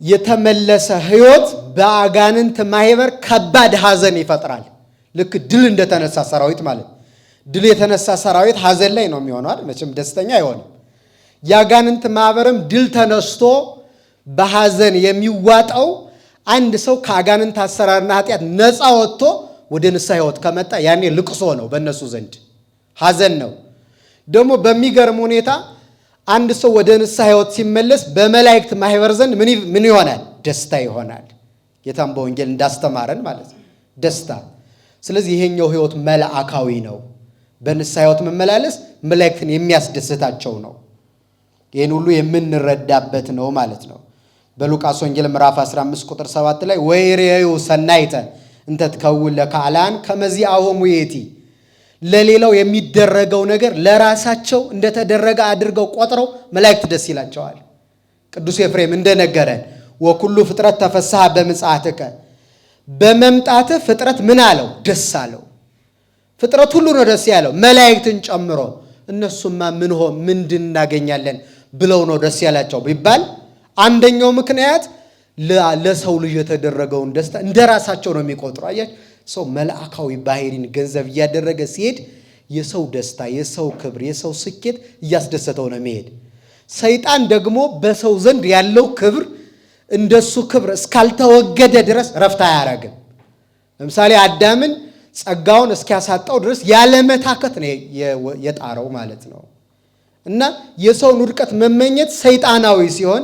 የተመለሰ ህይወት በአጋንንት ማህበር ከባድ ሐዘን ይፈጥራል። ልክ ድል እንደተነሳ ሰራዊት ማለት። ድል የተነሳ ሰራዊት ሐዘን ላይ ነው የሚሆነው አይደል? መቼም ደስተኛ አይሆንም። የአጋንንት ማህበርም ድል ተነስቶ በሐዘን የሚዋጣው አንድ ሰው ከአጋንንት አሰራርና ኃጢአት ነፃ ወጥቶ ወደ ንስሐ ህይወት ከመጣ ያኔ ልቅሶ ነው በእነሱ ዘንድ ሐዘን ነው። ደግሞ በሚገርም ሁኔታ አንድ ሰው ወደ ንስሐ ሕይወት ሲመለስ በመላእክት ማህበር ዘንድ ምን ይሆናል? ደስታ ይሆናል። ጌታም በወንጌል እንዳስተማረን ማለት ነው፣ ደስታ። ስለዚህ ይሄኛው ሕይወት መልአካዊ ነው። በንስሐ ሕይወት መመላለስ መላእክትን የሚያስደስታቸው ነው። ይህን ሁሉ የምንረዳበት ነው ማለት ነው። በሉቃስ ወንጌል ምዕራፍ 15 ቁጥር 7 ላይ ወይሬዩ ሰናይተ እንተ ትከውን ለካህላን ከመዚአሆሙ የቲ፣ ለሌላው የሚደረገው ነገር ለራሳቸው እንደተደረገ አድርገው ቆጥረው መላእክት ደስ ይላቸዋል። ቅዱስ ኤፍሬም እንደነገረን ወኩሉ ፍጥረት ተፈስሐ በምጽአትከ፣ በመምጣትህ ፍጥረት ምን አለው? ደስ አለው። ፍጥረት ሁሉ ነው ደስ ያለው መላእክትን ጨምሮ። እነሱማ ምንድን እናገኛለን ብለው ነው ደስ ያላቸው ቢባል አንደኛው ምክንያት ለሰው ልጅ የተደረገውን ደስታ እንደራሳቸው ነው የሚቆጥሩ። አያችሁ፣ ሰው መልአካዊ ባህሪን ገንዘብ እያደረገ ሲሄድ የሰው ደስታ፣ የሰው ክብር፣ የሰው ስኬት እያስደሰተው ነው የሚሄድ። ሰይጣን ደግሞ በሰው ዘንድ ያለው ክብር እንደሱ ክብር እስካልተወገደ ድረስ ረፍት አያረግም። ለምሳሌ አዳምን ጸጋውን እስኪያሳጣው ድረስ ያለመታከት ነው የጣረው ማለት ነው። እና የሰውን ውድቀት መመኘት ሰይጣናዊ ሲሆን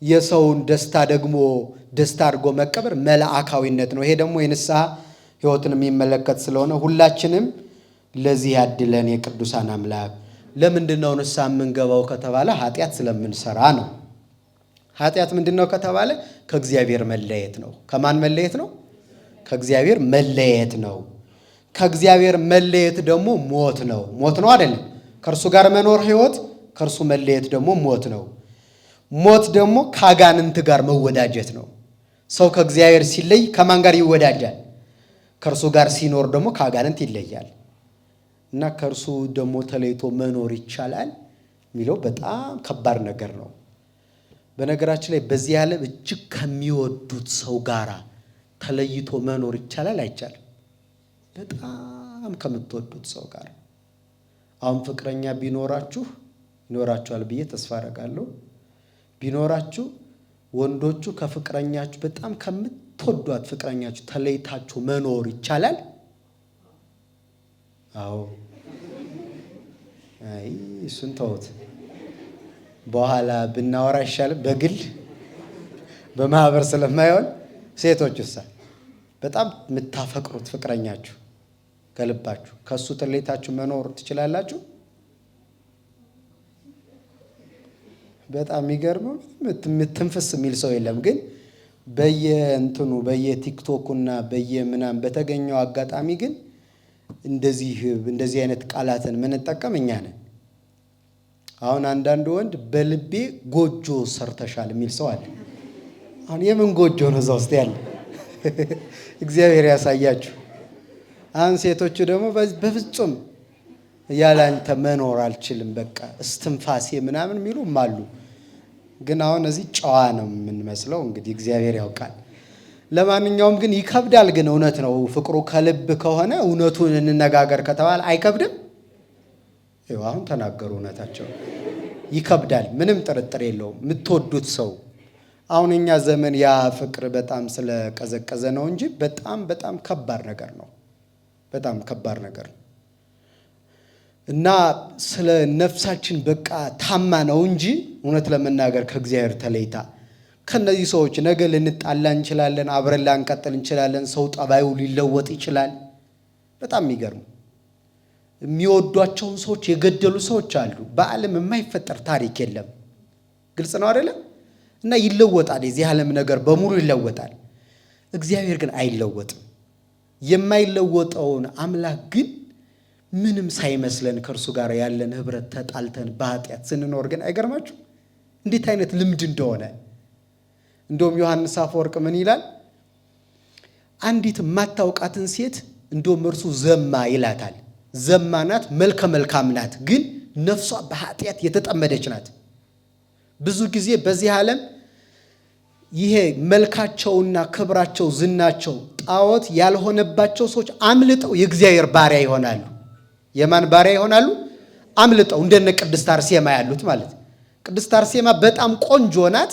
የሰውን ደስታ ደግሞ ደስታ አድርጎ መቀበል መልአካዊነት ነው። ይሄ ደግሞ የንስሐ ሕይወትን የሚመለከት ስለሆነ ሁላችንም ለዚህ ያድለን የቅዱሳን አምላክ። ለምንድን ነው ንስሐ የምንገባው ከተባለ ኃጢአት ስለምንሰራ ነው። ኃጢአት ምንድን ነው ከተባለ ከእግዚአብሔር መለየት ነው። ከማን መለየት ነው? ከእግዚአብሔር መለየት ነው። ከእግዚአብሔር መለየት ደግሞ ሞት ነው። ሞት ነው አይደለም? ከእርሱ ጋር መኖር ሕይወት፣ ከእርሱ መለየት ደግሞ ሞት ነው። ሞት ደግሞ ከአጋንንት ጋር መወዳጀት ነው። ሰው ከእግዚአብሔር ሲለይ ከማን ጋር ይወዳጃል? ከእርሱ ጋር ሲኖር ደግሞ ከአጋንንት ይለያል። እና ከእርሱ ደግሞ ተለይቶ መኖር ይቻላል የሚለው በጣም ከባድ ነገር ነው። በነገራችን ላይ በዚህ ዓለም እጅግ ከሚወዱት ሰው ጋር ተለይቶ መኖር ይቻላል አይቻልም? በጣም ከምትወዱት ሰው ጋር። አሁን ፍቅረኛ ቢኖራችሁ ይኖራችኋል ብዬ ተስፋ አደርጋለሁ። ቢኖራችሁ ወንዶቹ ከፍቅረኛችሁ በጣም ከምትወዷት ፍቅረኛችሁ ተለይታችሁ መኖር ይቻላል? አዎ። አይ እሱን ተውት፣ በኋላ ብናወራ ይሻላል። በግል በማህበር ስለማይሆን ሴቶችሳ በጣም የምታፈቅሩት ፍቅረኛችሁ ከልባችሁ ከሱ ተለይታችሁ መኖር ትችላላችሁ? በጣም የሚገርመው የምትንፍስ የሚል ሰው የለም። ግን በየቲክቶኩና በየምናም በተገኘው አጋጣሚ ግን እንደዚህ አይነት ቃላትን ምንጠቀም እኛ ነን። አሁን አንዳንድ ወንድ በልቤ ጎጆ ሰርተሻል የሚል ሰው አለ። አሁን የምን ጎጆ ነው እዛ ውስጥ ያለ? እግዚአብሔር ያሳያችሁ። አሁን ሴቶቹ ደግሞ በፍጹም ያለ አንተ መኖር አልችልም በቃ እስትንፋሴ ምናምን የሚሉም አሉ። ግን አሁን እዚህ ጨዋ ነው የምንመስለው። እንግዲህ እግዚአብሔር ያውቃል። ለማንኛውም ግን ይከብዳል። ግን እውነት ነው። ፍቅሩ ከልብ ከሆነ እውነቱን እንነጋገር ከተባለ አይከብድም? ይኸው አሁን ተናገሩ፣ እውነታቸው ይከብዳል። ምንም ጥርጥር የለውም። የምትወዱት ሰው አሁን እኛ ዘመን ያ ፍቅር በጣም ስለቀዘቀዘ ነው እንጂ በጣም በጣም ከባድ ነገር ነው። በጣም ከባድ ነገር ነው። እና ስለ ነፍሳችን በቃ ታማ ነው እንጂ እውነት ለመናገር ከእግዚአብሔር ተለይታ ከነዚህ ሰዎች ነገ ልንጣላ እንችላለን፣ አብረን ላንቀጥል እንችላለን። ሰው ጠባዩ ሊለወጥ ይችላል። በጣም የሚገርሙ የሚወዷቸውን ሰዎች የገደሉ ሰዎች አሉ። በዓለም የማይፈጠር ታሪክ የለም። ግልጽ ነው አይደለም? እና ይለወጣል። የዚህ ዓለም ነገር በሙሉ ይለወጣል። እግዚአብሔር ግን አይለወጥም። የማይለወጠውን አምላክ ግን ምንም ሳይመስለን ከእርሱ ጋር ያለን ህብረት ተጣልተን በኃጢአት ስንኖር ግን አይገርማችሁ እንዴት አይነት ልምድ እንደሆነ። እንደውም ዮሐንስ አፈወርቅ ምን ይላል? አንዲት የማታውቃትን ሴት እንደውም እርሱ ዘማ ይላታል። ዘማ ናት፣ መልከ መልካም ናት፣ ግን ነፍሷ በኃጢአት የተጠመደች ናት። ብዙ ጊዜ በዚህ ዓለም ይሄ መልካቸውና ክብራቸው ዝናቸው ጣዖት ያልሆነባቸው ሰዎች አምልጠው የእግዚአብሔር ባሪያ ይሆናሉ። የማን ባሪያ ይሆናሉ? አምልጠው እንደነ ቅድስት አርሴማ ያሉት ማለት። ቅድስት አርሴማ በጣም ቆንጆ ናት፣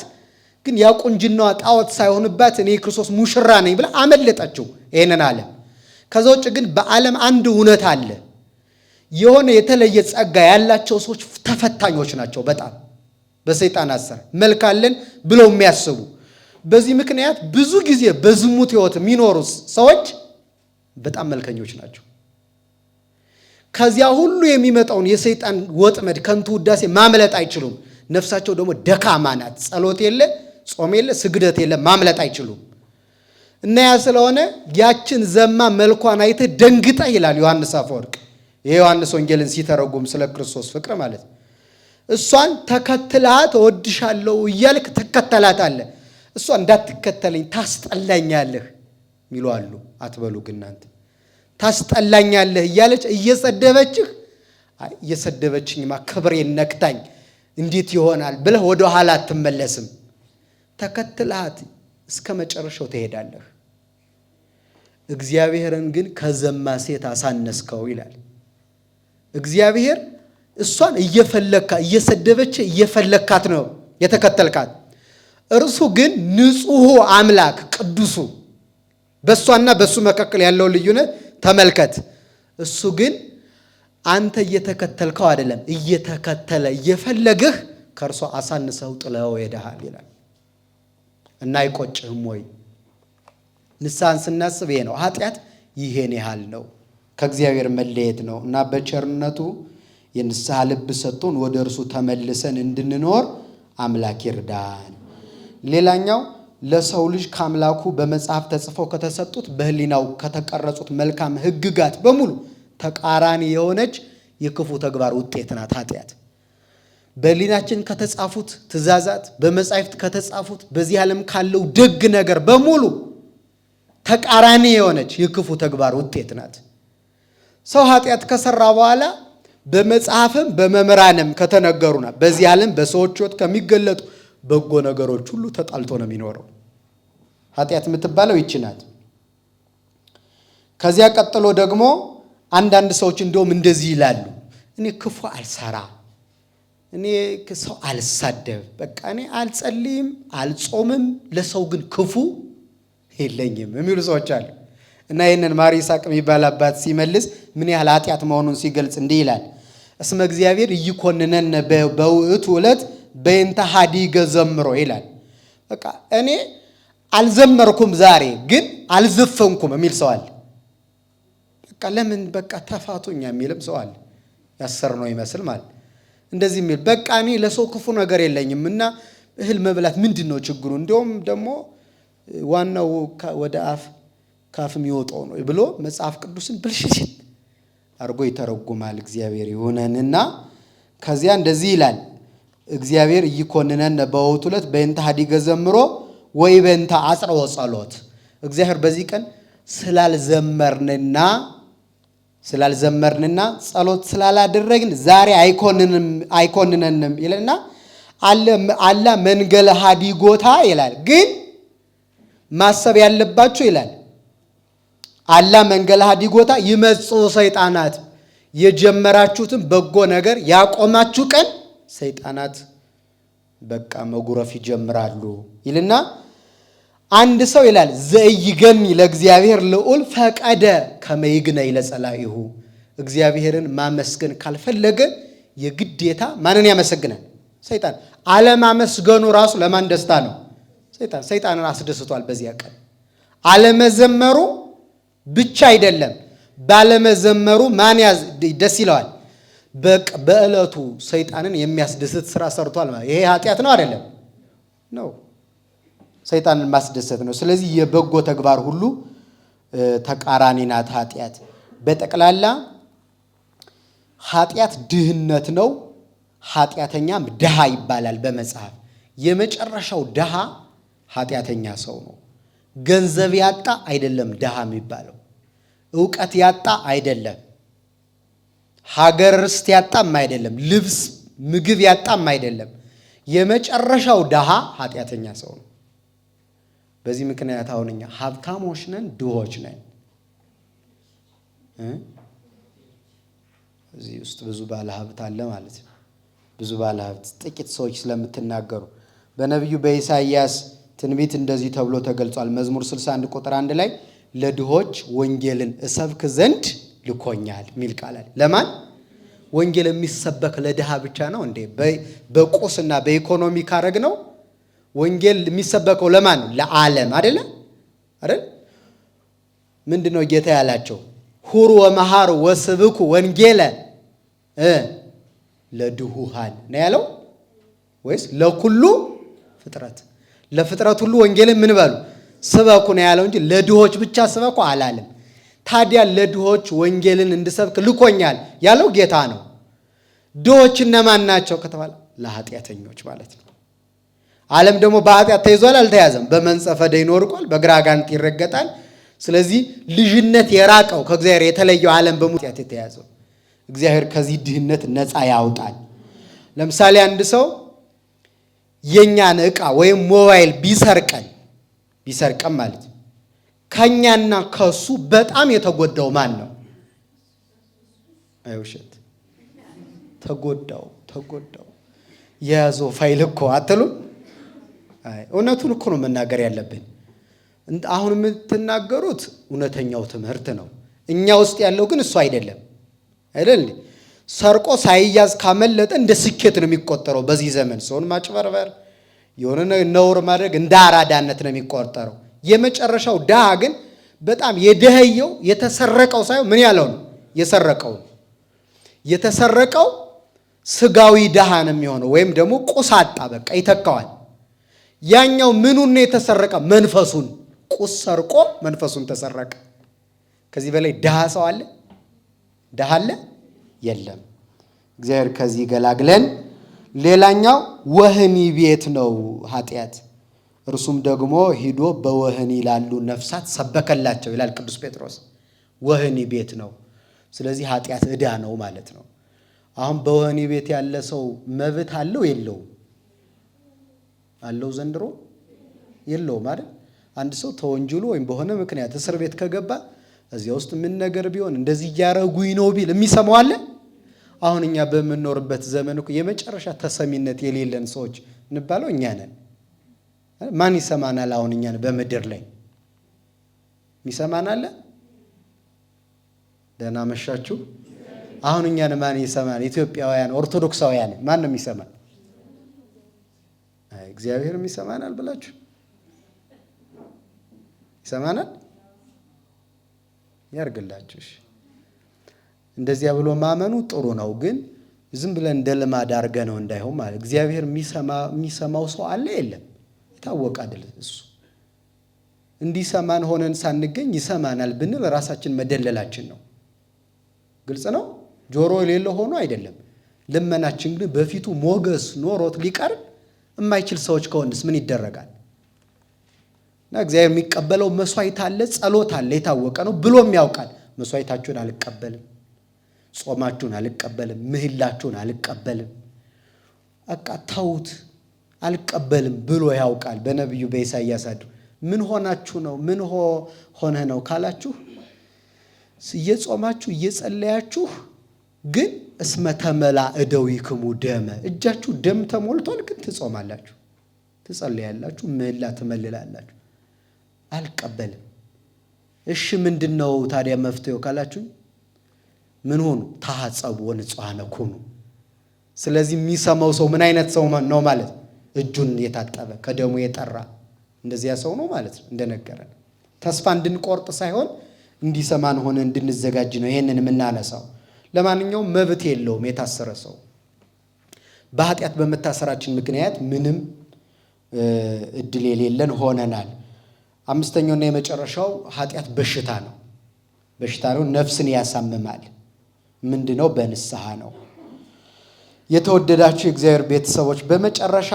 ግን ያ ቁንጅናዋ ጣዖት ሳይሆንባት እኔ ክርስቶስ ሙሽራ ነኝ ብላ አመለጠችው ይሄንን ዓለም። ከዛ ውጭ ግን በዓለም አንድ እውነት አለ። የሆነ የተለየ ጸጋ ያላቸው ሰዎች ተፈታኞች ናቸው። በጣም በሰይጣን አሰራር መልክ አለን ብለው የሚያስቡ በዚህ ምክንያት ብዙ ጊዜ በዝሙት ሕይወት የሚኖሩ ሰዎች በጣም መልከኞች ናቸው። ከዚያ ሁሉ የሚመጣውን የሰይጣን ወጥመድ ከንቱ ውዳሴ ማምለጥ አይችሉም። ነፍሳቸው ደግሞ ደካማ ናት። ጸሎት የለ፣ ጾም የለ፣ ስግደት የለ፣ ማምለጥ አይችሉም። እና ያ ስለሆነ ያችን ዘማ መልኳን አይተህ ደንግጠህ ይላል ዮሐንስ አፈወርቅ የዮሐንስ ወንጌልን ሲተረጉም ስለ ክርስቶስ ፍቅር ማለት እሷን ተከትላት እወድሻለሁ እያልክ ትከተላታለህ። እሷ እንዳትከተለኝ ታስጠላኛለህ ሚሉ አሉ። አትበሉ ግን እናንተ ታስጠላኛለህ እያለች እየሰደበችህ እየሰደበችኝማ ክብሬን ነክታኝ እንዴት ይሆናል ብለህ ወደ ኋላ አትመለስም። ተከትላት እስከ መጨረሻው ትሄዳለህ። እግዚአብሔርን ግን ከዘማ ሴት አሳነስከው ይላል። እግዚአብሔር እሷን እየሰደበች እየፈለካት ነው የተከተልካት። እርሱ ግን ንጹሕ አምላክ ቅዱሱ በእሷና በእሱ መካከል ያለው ልዩነት ተመልከት። እሱ ግን አንተ እየተከተልከው አይደለም፣ እየተከተለ እየፈለግህ ከእርሷ አሳንሰው ጥለው ሄደሃል ይላል። እና አይቆጭህም ወይ? ንስሐን ስናስብ ይሄ ነው። ኃጢአት ይሄን ያህል ነው፣ ከእግዚአብሔር መለየት ነው። እና በቸርነቱ የንስሐ ልብ ሰጥቶን ወደ እርሱ ተመልሰን እንድንኖር አምላክ ይርዳን። ሌላኛው ለሰው ልጅ ከአምላኩ በመጽሐፍ ተጽፈው ከተሰጡት በህሊናው ከተቀረጹት መልካም ሕግጋት በሙሉ ተቃራኒ የሆነች የክፉ ተግባር ውጤት ናት ኃጢአት። በህሊናችን ከተጻፉት ትእዛዛት በመጻሕፍት ከተጻፉት በዚህ ዓለም ካለው ደግ ነገር በሙሉ ተቃራኒ የሆነች የክፉ ተግባር ውጤት ናት። ሰው ኃጢአት ከሰራ በኋላ በመጽሐፍም በመምህራንም ከተነገሩና በዚህ ዓለም በሰዎች ሕይወት ከሚገለጡ በጎ ነገሮች ሁሉ ተጣልቶ ነው የሚኖረው። ኃጢአት የምትባለው ይቺ ናት። ከዚያ ቀጥሎ ደግሞ አንዳንድ ሰዎች እንደውም እንደዚህ ይላሉ፣ እኔ ክፉ አልሰራ፣ እኔ ሰው አልሳደብ፣ በቃ እኔ አልጸልይም፣ አልጾምም፣ ለሰው ግን ክፉ የለኝም የሚሉ ሰዎች አሉ። እና ይህንን ማር ይስሐቅ የሚባል አባት ሲመልስ ምን ያህል ኃጢአት መሆኑን ሲገልጽ እንዲህ ይላል፣ እስመ እግዚአብሔር ይኮንነን በውእቱ ዕለት በእንተ ሀዲገ ዘምሮ ይላል። በቃ እኔ አልዘመርኩም ዛሬ ግን አልዘፈንኩም የሚል ሰው አለ። በቃ ለምን በቃ ተፋቱኛ የሚልም ሰው አለ። ያሰር ነው ይመስል ማለት እንደዚህ የሚል በቃ እኔ ለሰው ክፉ ነገር የለኝም እና እህል መብላት ምንድን ነው ችግሩ? እንዲያውም ደግሞ ዋናው ወደ አፍ ካፍ የሚወጣው ነው ብሎ መጽሐፍ ቅዱስን ብልሽሽት አድርጎ ይተረጉማል። እግዚአብሔር ይሁነንና ከዚያ እንደዚህ ይላል፣ እግዚአብሔር ይኮንነን በውእቱ ዕለት በእንተ ሀዲገ ዘምሮ ወይ በእንተ አጽርዖ ጸሎት። እግዚአብሔር በዚህ ቀን ስላልዘመርንና ጸሎት ስላላደረግን ዛሬ አይኮንነንም ይልና አላ መንገለ ሀዲጎታ ይላል። ግን ማሰብ ያለባችሁ ይላል አላ መንገለ ሀዲጎታ ይመጽኡ ሰይጣናት፣ የጀመራችሁትን በጎ ነገር ያቆማችሁ ቀን ሰይጣናት በቃ መጉረፍ ይጀምራሉ ይልና አንድ ሰው ይላል ዘኢይገኒ ለእግዚአብሔር ልዑል ፈቀደ ከመ ይግነይ ለጸላኢሁ። እግዚአብሔርን ማመስገን ካልፈለገ የግዴታ ማንን ያመሰግናል? ሰይጣን። አለማመስገኑ ራሱ ለማን ደስታ ነው? ሰይጣንን አስደስቷል። በዚያ ቀን አለመዘመሩ ብቻ አይደለም፣ ባለመዘመሩ ማን ደስ ይለዋል? በዕለቱ ሰይጣንን የሚያስደስት ስራ ሰርቷል ማለት ይሄ ኃጢአት ነው አይደለም? ነው፣ ሰይጣንን ማስደሰት ነው። ስለዚህ የበጎ ተግባር ሁሉ ተቃራኒ ናት ኃጢአት። በጠቅላላ ኃጢአት ድህነት ነው። ኃጢአተኛም ድሃ ይባላል በመጽሐፍ። የመጨረሻው ድሃ ኃጢአተኛ ሰው ነው። ገንዘብ ያጣ አይደለም ድሃ የሚባለው፣ ዕውቀት ያጣ አይደለም፣ ሀገር ርስት ያጣም አይደለም፣ ልብስ ምግብ ያጣም አይደለም። የመጨረሻው ድሃ ኃጢአተኛ ሰው ነው። በዚህ ምክንያት አሁን እኛ ሀብታሞች ነን፣ ድሆች ነን። እዚህ ውስጥ ብዙ ባለ ሀብት አለ ማለት ነው። ብዙ ባለ ሀብት ጥቂት ሰዎች ስለምትናገሩ በነቢዩ በኢሳይያስ ትንቢት እንደዚህ ተብሎ ተገልጿል። መዝሙር 61 ቁጥር 1 ላይ ለድሆች ወንጌልን እሰብክ ዘንድ ልኮኛል የሚል ቃል አለ። ለማን? ወንጌል የሚሰበክ ለድሃ ብቻ ነው እንዴ? በቁስና በኢኮኖሚ ካረግ ነው ወንጌል የሚሰበከው ለማን ነው? ለዓለም አይደለ? ምንድነው ጌታ ያላቸው? ሁሩ ወመሃሩ ወስብኩ ወንጌለ ለድሁሃን ነው ያለው ወይስ ለኩሉ ፍጥረት? ለፍጥረት ሁሉ ወንጌልን ምን በሉ ስበኩ ነው ያለው እንጂ ለድሆች ብቻ ስበኩ አላለም። ታዲያ ለድሆች ወንጌልን እንድሰብክ ልኮኛል ያለው ጌታ ነው። ድሆች እነማን ናቸው ከተባለ ለኃጢአተኞች ማለት ነው። ዓለም ደግሞ በኃጢአት ተይዟል አልተያዘም? በመንጸፈ ደይን ወድቋል፣ በግራ አጋንንት ይረገጣል። ስለዚህ ልጅነት የራቀው ከእግዚአብሔር የተለየው ዓለም በኃጢአት የተያዘው እግዚአብሔር ከዚህ ድህነት ነፃ ያውጣል። ለምሳሌ አንድ ሰው የኛን ዕቃ ወይም ሞባይል ቢሰርቀን ማለት ነው ከኛና ከሱ በጣም የተጎዳው ማን ነው? አይውሸት ተጎዳው የያዘው ፋይል እኮ አትሉ? እውነቱን እኮ ነው መናገር ያለብን። አሁን የምትናገሩት እውነተኛው ትምህርት ነው። እኛ ውስጥ ያለው ግን እሱ አይደለም አይደል? ሰርቆ ሳይያዝ ካመለጠ እንደ ስኬት ነው የሚቆጠረው። በዚህ ዘመን ሰውን ማጭበርበር የሆነ ነውር ማድረግ እንደ አራዳነት ነው የሚቆጠረው። የመጨረሻው ድሃ ግን በጣም የደህየው የተሰረቀው ሳይሆን ምን ያለው ነው የተሰረቀው ስጋዊ ድሃ ነው የሚሆነው፣ ወይም ደግሞ ቁሳጣ በቃ ይተካዋል። ያኛው ምኑን ነው የተሰረቀ? መንፈሱን። ቁስ ሰርቆ መንፈሱን ተሰረቀ። ከዚህ በላይ ድሃ ሰው አለ? ድሃ አለ? የለም። እግዚአብሔር ከዚህ ገላግለን። ሌላኛው ወህኒ ቤት ነው ኃጢአት። እርሱም ደግሞ ሂዶ በወህኒ ላሉ ነፍሳት ሰበከላቸው ይላል ቅዱስ ጴጥሮስ። ወህኒ ቤት ነው። ስለዚህ ኃጢአት ዕዳ ነው ማለት ነው። አሁን በወህኒ ቤት ያለ ሰው መብት አለው የለውም? አለው ዘንድሮ የለውም አይደል? አንድ ሰው ተወንጅሎ ወይም በሆነ ምክንያት እስር ቤት ከገባ እዚያ ውስጥ ምን ነገር ቢሆን እንደዚህ እያረጉኝ ነው ቢል የሚሰማው አለ? አሁን እኛ በምንኖርበት ዘመን እኮ የመጨረሻ ተሰሚነት የሌለን ሰዎች እንባለው እኛ ነን። ማን ይሰማናል? አሁን እኛን በምድር ላይ ይሰማናል? ደህና መሻችሁ። አሁን እኛን ማን ይሰማናል? ኢትዮጵያውያን ኦርቶዶክሳውያን ማን ነው የሚሰማን? እግዚአብሔርም ይሰማናል ብላችሁ ይሰማናል ያርግላችሁ። እንደዚያ ብሎ ማመኑ ጥሩ ነው፣ ግን ዝም ብለን እንደ ልማድ አድርገ ነው እንዳይሆን ማለት። እግዚአብሔር የሚሰማው ሰው አለ የለም? የታወቀ አይደል? እሱ እንዲሰማን ሆነን ሳንገኝ ይሰማናል ብንል ራሳችን መደለላችን ነው። ግልጽ ነው። ጆሮ የሌለው ሆኖ አይደለም። ልመናችን ግን በፊቱ ሞገስ ኖሮት ሊቀርብ የማይችል ሰዎች ከሆንስ ምን ይደረጋል? እና እግዚአብሔር የሚቀበለው መስዋዕት አለ፣ ጸሎት አለ፣ የታወቀ ነው። ብሎም ያውቃል። መስዋዕታችሁን አልቀበልም፣ ጾማችሁን አልቀበልም፣ ምህላችሁን አልቀበልም፣ በቃ ተውት አልቀበልም ብሎ ያውቃል። በነቢዩ በኢሳይያስ አድሮ ምን ሆናችሁ ነው? ምን ሆነ ነው ካላችሁ እየጾማችሁ እየጸለያችሁ ግን እስመ ተመላ እደዊክሙ ደመ፣ እጃችሁ ደም ተሞልቷል፣ ግን ትጾማላችሁ፣ ትጸለያላችሁ፣ ምህላ ትመልላላችሁ። አልቀበልም። እሺ ምንድነው ታዲያ መፍትሄው ካላችሁ ምን ሆኑ? ታሐጸቡ ወንጹሐነ ኩኑ። ስለዚህ የሚሰማው ሰው ምን አይነት ሰው ነው ማለት? እጁን የታጠበ ከደሙ የጠራ እንደዚያ ሰው ነው ማለት ነው። እንደነገረን ተስፋ እንድንቆርጥ ሳይሆን እንዲሰማን ሆነ እንድንዘጋጅ ነው ይሄንን የምናነሳው። ለማንኛውም መብት የለውም የታሰረ ሰው። በኃጢአት በመታሰራችን ምክንያት ምንም እድል የሌለን ሆነናል። አምስተኛውና የመጨረሻው ኃጢአት በሽታ ነው። በሽታ ነው፣ ነፍስን ያሳምማል። ምንድነው? በንስሐ ነው። የተወደዳችሁ የእግዚአብሔር ቤተሰቦች በመጨረሻ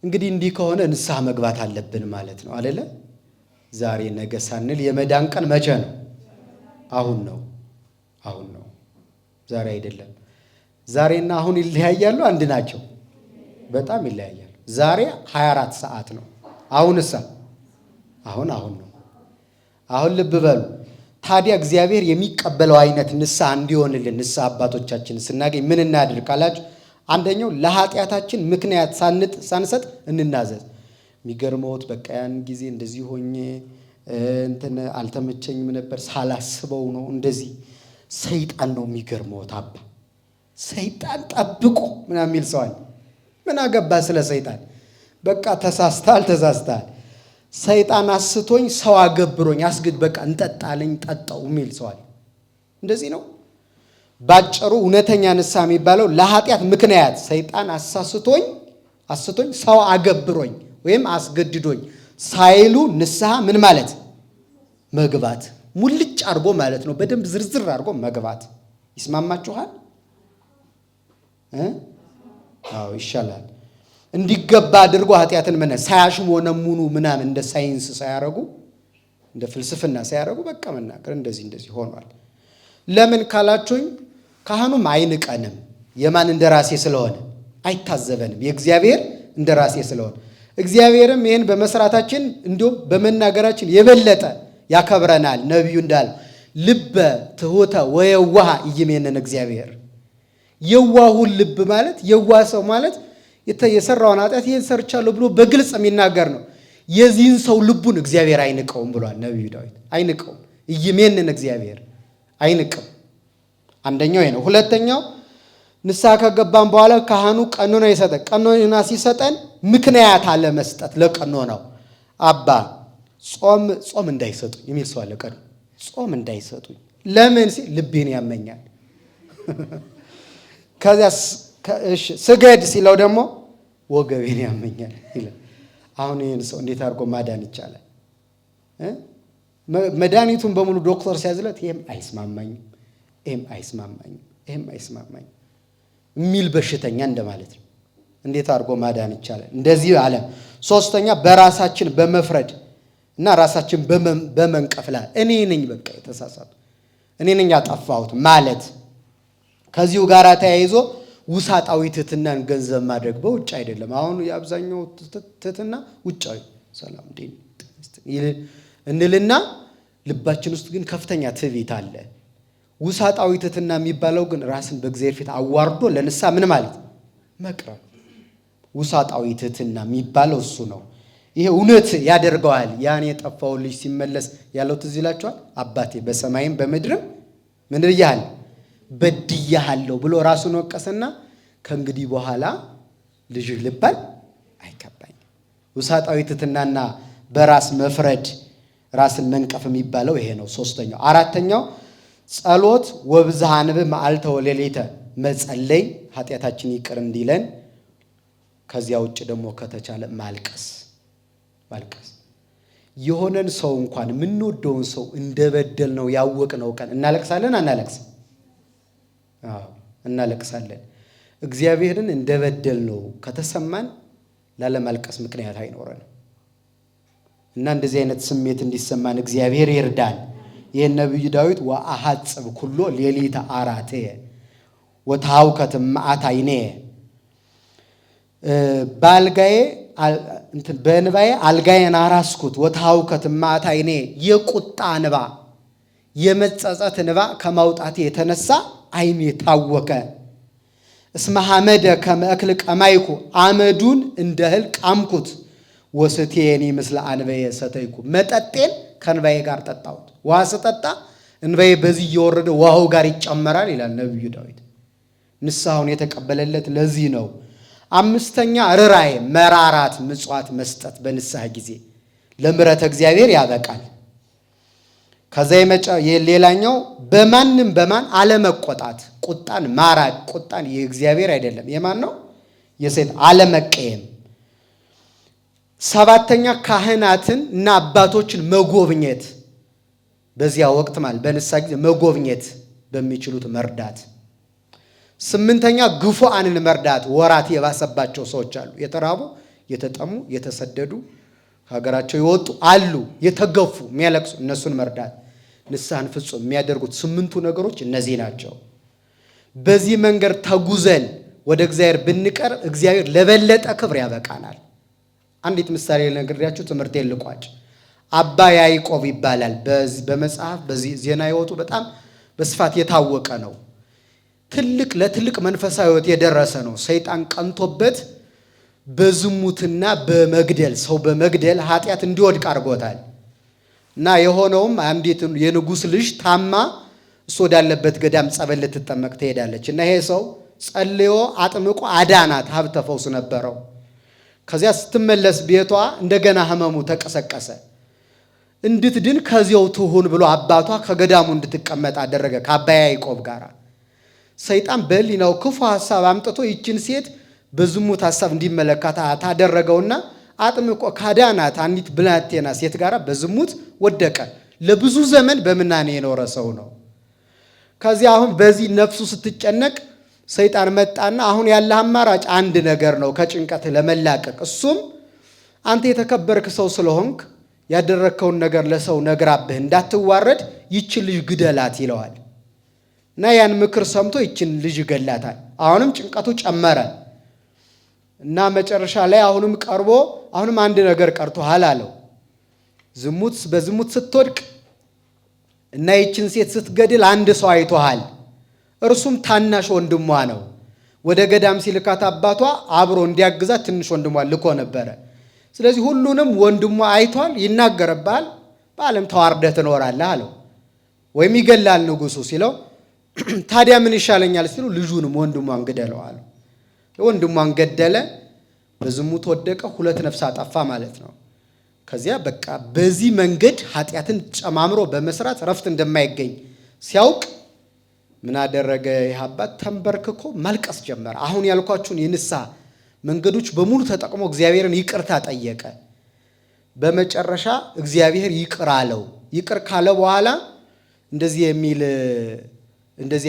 እንግዲህ እንዲህ ከሆነ ንስሐ መግባት አለብን ማለት ነው አይደለ? ዛሬ ነገ ሳንል የመዳን ቀን መቼ ነው? አሁን ነው። አሁን ነው፣ ዛሬ አይደለም። ዛሬና አሁን ይለያያሉ? አንድ ናቸው? በጣም ይለያያሉ። ዛሬ 24 ሰዓት ነው። አሁንሳ አሁን ነው። አሁን ልብ በሉ። ታዲያ እግዚአብሔር የሚቀበለው አይነት ንስሐ እንዲሆንልን ንስሐ አባቶቻችን ስናገኝ ምን እናድርግ ካላችሁ፣ አንደኛው ለኃጢአታችን ምክንያት ሳንሰጥ እንናዘዝ። የሚገርመውት በቃ ያን ጊዜ እንደዚህ ሆኜ አልተመቸኝም ነበር፣ ሳላስበው ነው እንደዚህ። ሰይጣን ነው የሚገርመውት አባ ሰይጣን ጠብቆ ምናምን የሚል ሰው አለ። ምን አገባ ስለ ሰይጣን? በቃ ተሳስተሃል። ሰይጣን አስቶኝ ሰው አገብሮኝ አስግድ በቃ እንጠጣለኝ ጠጣው የሚል ሰው አለ። እንደዚህ ነው። ባጭሩ እውነተኛ ንስሐ የሚባለው ለኃጢአት ምክንያት ሰይጣን አስቶኝ ሰው አገብሮኝ ወይም አስገድዶኝ ሳይሉ ንስሐ ምን ማለት መግባት፣ ሙልጭ አድርጎ ማለት ነው። በደንብ ዝርዝር አድርጎ መግባት። ይስማማችኋል? አዎ ይሻላል። እንዲገባ አድርጎ ኃጢአትን ሳያሽሞነሙኑ ምናምን እንደ ሳይንስ ሳያረጉ እንደ ፍልስፍና ሳያረጉ በቃ መናገር እንደዚህ ሆኗል። ለምን ካላችሁኝ ካህኑም አይንቀንም፣ የማን እንደራሴ ስለሆነ አይታዘበንም፣ የእግዚአብሔር እንደራሴ ስለሆነ እግዚአብሔርም ይህን በመስራታችን እንዲሁም በመናገራችን የበለጠ ያከብረናል። ነቢዩ እንዳለ ልበ ትሑተ ወየዋህ ኢይሜነን እግዚአብሔር። የዋሁን ልብ ማለት የዋህ ሰው ማለት የሰራውን ኃጢአት ይህን ሰርቻለሁ ብሎ በግልጽ የሚናገር ነው። የዚህን ሰው ልቡን እግዚአብሔር አይንቀውም ብሏል ነቢዩ ዳዊት። አይንቀውም፣ ኢይሜነን እግዚአብሔር አይንቅም። አንደኛው ይሄ ነው። ሁለተኛው ንስሐ ከገባን በኋላ ካህኑ ቀኖና ይሰጠን። ቀኖና ሲሰጠን ምክንያት አለ መስጠት ለቀኖናው። አባ ጾም እንዳይሰጡኝ የሚል ሰው አለ። ቀኑ ጾም እንዳይሰጡኝ ለምን ሲል ልቤን ያመኛል። ከዚያ ስገድ ሲለው ደግሞ ወገቤን ያመኛል ይላል። አሁን ይህን ሰው እንዴት አድርጎ ማዳን ይቻላል? መድኃኒቱን በሙሉ ዶክተር ሲያዝለት ይሄም አይስማማኝም የሚል በሽተኛ እንደማለት ነው። እንዴት አድርጎ ማዳን ይቻላል? እንደዚህ አለ። ሶስተኛ በራሳችን በመፍረድ እና ራሳችን በመንቀፍ ላይ እኔ ነኝ በቃ የተሳሳቱ እኔ ነኝ ያጠፋሁት ማለት። ከዚሁ ጋር ተያይዞ ውሳጣዊ ትሕትናን ገንዘብ ማድረግ በውጭ አይደለም። አሁን የአብዛኛው ትሕትና ውጫዊ ሰላም እንልና ልባችን ውስጥ ግን ከፍተኛ ትዕቢት አለ። ውሳጣዊ ትሕትና የሚባለው ግን ራስን በእግዚአብሔር ፊት አዋርዶ ለንስሐ ምን ማለት መቅረብ። ውሳጣዊ ትሕትና የሚባለው እሱ ነው። ይሄ እውነት ያደርገዋል። ያን የጠፋው ልጅ ሲመለስ ያለው ትዝ ይላችኋል። አባቴ በሰማይም በምድርም ምን ብያለሁ? በድያለሁ ብሎ ራሱን ወቀሰና ከእንግዲህ በኋላ ልጅህ ልባል አይገባኝም። ውሳጣዊ ትሕትናና በራስ መፍረድ ራስን መንቀፍ የሚባለው ይሄ ነው። ሶስተኛው። አራተኛው ጸሎት ወብዝሃ ንብብ መዓልተ ወሌሊተ መጸለይ ኃጢአታችን ይቅር እንዲለን። ከዚያ ውጭ ደግሞ ከተቻለ ማልቀስ። የሆነን ሰው እንኳን የምንወደውን ሰው እንደበደል ነው ያወቅነው ቀን እናለቅሳለን አናለቅስም? አዎ እናለቅሳለን። እግዚአብሔርን እንደበደል ነው ከተሰማን ላለማልቀስ ምክንያት አይኖረንም። እና እንደዚህ አይነት ስሜት እንዲሰማን እግዚአብሔር ይርዳን። ይህን ነቢዩ ዳዊት ወአሐጽብ ኩሎ ሌሊተ አራትየ ወተሐውከት እምአት ዓይንየ በእንባዬ አልጋዬን አራስኩት ወተሐውከት እምአት ዓይንየ የቁጣ እንባ የመጸጸት እንባ ከማውጣቴ የተነሳ ዓይኔ ታወከ። እስመ ሐመደ ከመ እክል ቀማይኩ አመዱን እንደ እህል ቃምኩት ወስቴኒ ምስለ አንበየ ሰተይኩ መጠጤን ከእንባዬ ጋር ጠጣሁት። ውሃ ስጠጣ እንባዬ በዚህ እየወረደ ውሃው ጋር ይጨመራል ይላል ነቢዩ ዳዊት። ንስሐውን የተቀበለለት ለዚህ ነው። አምስተኛ ርራዬ መራራት ምጽዋት መስጠት በንስሐ ጊዜ ለምሕረተ እግዚአብሔር ያበቃል። ከዛ ሌላኛው በማን አለመቆጣት፣ ቁጣን ማራቅ። ቁጣን የእግዚአብሔር አይደለም የማን ነው? የሰይጣን። አለመቀየም። ሰባተኛ ካህናትን እና አባቶችን መጎብኘት። በዚያ ወቅት ማለት በንስሐ ጊዜ መጎብኘት በሚችሉት መርዳት። ስምንተኛ ግፉአንን መርዳት። ወራት የባሰባቸው ሰዎች አሉ። የተራቡ፣ የተጠሙ፣ የተሰደዱ ከሀገራቸው የወጡ አሉ። የተገፉ የሚያለቅሱ እነሱን መርዳት። ንስሐን ፍጹም የሚያደርጉት 8ቱ ነገሮች እነዚህ ናቸው። በዚህ መንገድ ተጉዘን ወደ እግዚአብሔር ብንቀርብ እግዚአብሔር ለበለጠ ክብር ያበቃናል። አንዲት ምሳሌ ነግሬያችሁ ትምህርቴን ልቋጭ። አባ ያዕቆብ ይባላል። በመጽሐፍ በዚህ ዜና ሕይወቱ በጣም በስፋት የታወቀ ነው። ለትልቅ መንፈሳዊ ሕይወት የደረሰ ነው። ሰይጣን ቀንቶበት በዝሙትና በመግደል ሰው በመግደል ኃጢአት እንዲወድቅ አድርጎታል። እና የሆነውም አንዲት የንጉሥ ልጅ ታማ እሱ ወዳለበት ገዳም ጸበል ልትጠመቅ ትሄዳለች። እና ይሄ ሰው ጸልዮ አጥምቆ አዳናት። ሀብተ ፈውስ ነበረው። ከዚያ ስትመለስ ቤቷ እንደገና ህመሙ ተቀሰቀሰ። እንድትድን ከዚያው ትሁን ብሎ አባቷ ከገዳሙ እንድትቀመጥ አደረገ ከአባ ያዕቆብ ጋር። ሰይጣን በሕሊናው ክፉ ሐሳብ አምጥቶ ይችን ሴት በዝሙት ሐሳብ እንዲመለከታ ታደረገውና አጥምቆ ካዳናት አንዲት ብላቴና ሴት ጋር በዝሙት ወደቀ። ለብዙ ዘመን በምናኔ የኖረ ሰው ነው። ከዚያ አሁን በዚህ ነፍሱ ስትጨነቅ ሰይጣን መጣና አሁን ያለ አማራጭ አንድ ነገር ነው ከጭንቀት ለመላቀቅ። እሱም አንተ የተከበርክ ሰው ስለሆንክ ያደረከውን ነገር ለሰው ነግራብህ እንዳትዋረድ ይችን ልጅ ግደላት ይለዋል። እና ያን ምክር ሰምቶ ይችን ልጅ ይገላታል። አሁንም ጭንቀቱ ጨመረ እና መጨረሻ ላይ አሁንም ቀርቦ አሁንም አንድ ነገር ቀርቶሃል አለው። በዝሙት ስትወድቅ እና ይችን ሴት ስትገድል አንድ ሰው አይቶሃል። እርሱም ታናሽ ወንድሟ ነው። ወደ ገዳም ሲልካት አባቷ አብሮ እንዲያግዛት ትንሽ ወንድሟ ልኮ ነበረ። ስለዚህ ሁሉንም ወንድሟ አይቷል፣ ይናገርብሃል፣ በዓለም ተዋርደህ ትኖራለህ አለው። ወይም ይገላል ንጉሡ ሲለው ታዲያ ምን ይሻለኛል ሲሉ ልጁንም ወንድሟን ግደለው አለው። ወንድሟን ገደለ፣ በዝሙት ወደቀ፣ 2 ነፍስ አጠፋ ማለት ነው። ከዚያ በቃ በዚህ መንገድ ኃጢአትን ጨማምሮ በመስራት ረፍት እንደማይገኝ ሲያውቅ ምን አደረገ? ይህ አባት ተንበርክኮ ማልቀስ ጀመረ። አሁን ያልኳችሁን የንስሐ መንገዶች በሙሉ ተጠቅሞ እግዚአብሔርን ይቅርታ ጠየቀ። በመጨረሻ እግዚአብሔር ይቅር አለው። ይቅር ካለ በኋላ እንደዚህ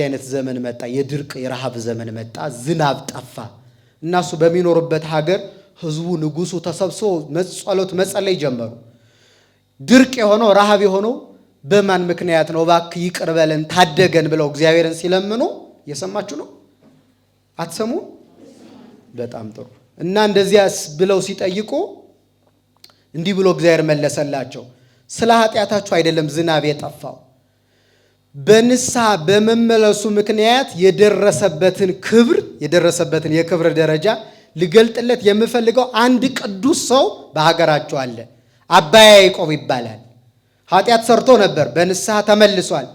አይነት ዘመን መጣ። የድርቅ የረሃብ ዘመን መጣ። ዝናብ ጠፋ። እናሱ በሚኖርበት ሀገር ህዝቡ ንጉሱ ተሰብስቦ ጸሎት መጸለይ ጀመሩ። ድርቅ የሆነው ረሃብ የሆነው በማን ምክንያት ነው? እባክህ ይቅር በለን ታደገን ብለው እግዚአብሔርን ሲለምኑ እየሰማችሁ ነው? አትሰሙ? በጣም ጥሩ። እና እንደዚያ ብለው ሲጠይቁ እንዲህ ብሎ እግዚአብሔር መለሰላቸው። ስለ ኃጢአታችሁ አይደለም ዝናብ የጠፋው፣ በንስሐ በመመለሱ ምክንያት የደረሰበትን የክብር ደረጃ ልገልጥለት የምፈልገው አንድ ቅዱስ ሰው በሀገራችሁ አለ። አባ ያዕቆብ ይባላል። ኃጢአት ሰርቶ ነበር፣ በንስሐ ተመልሷል።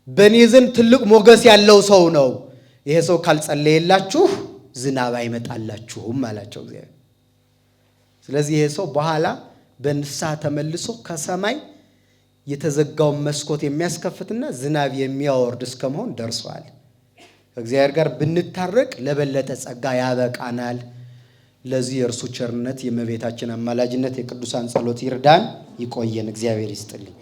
በእኔ ዘንድ ትልቅ ሞገስ ያለው ሰው ነው። ይሄ ሰው ካልጸለየላችሁ ዝናብ አይመጣላችሁም አላቸው እግዚአብሔር። ስለዚህ ይሄ ሰው በኋላ በንስሐ ተመልሶ ከሰማይ የተዘጋውን መስኮት የሚያስከፍትና ዝናብ የሚያወርድ እስከመሆን ደርሷል። ከእግዚአብሔር ጋር ብንታረቅ ለበለጠ ጸጋ ያበቃናል። ለዚህ የእርሱ ቸርነት፣ የእመቤታችን አማላጅነት፣ የቅዱሳን ጸሎት ይርዳን፣ ይቆየን። እግዚአብሔር ይስጥልኝ።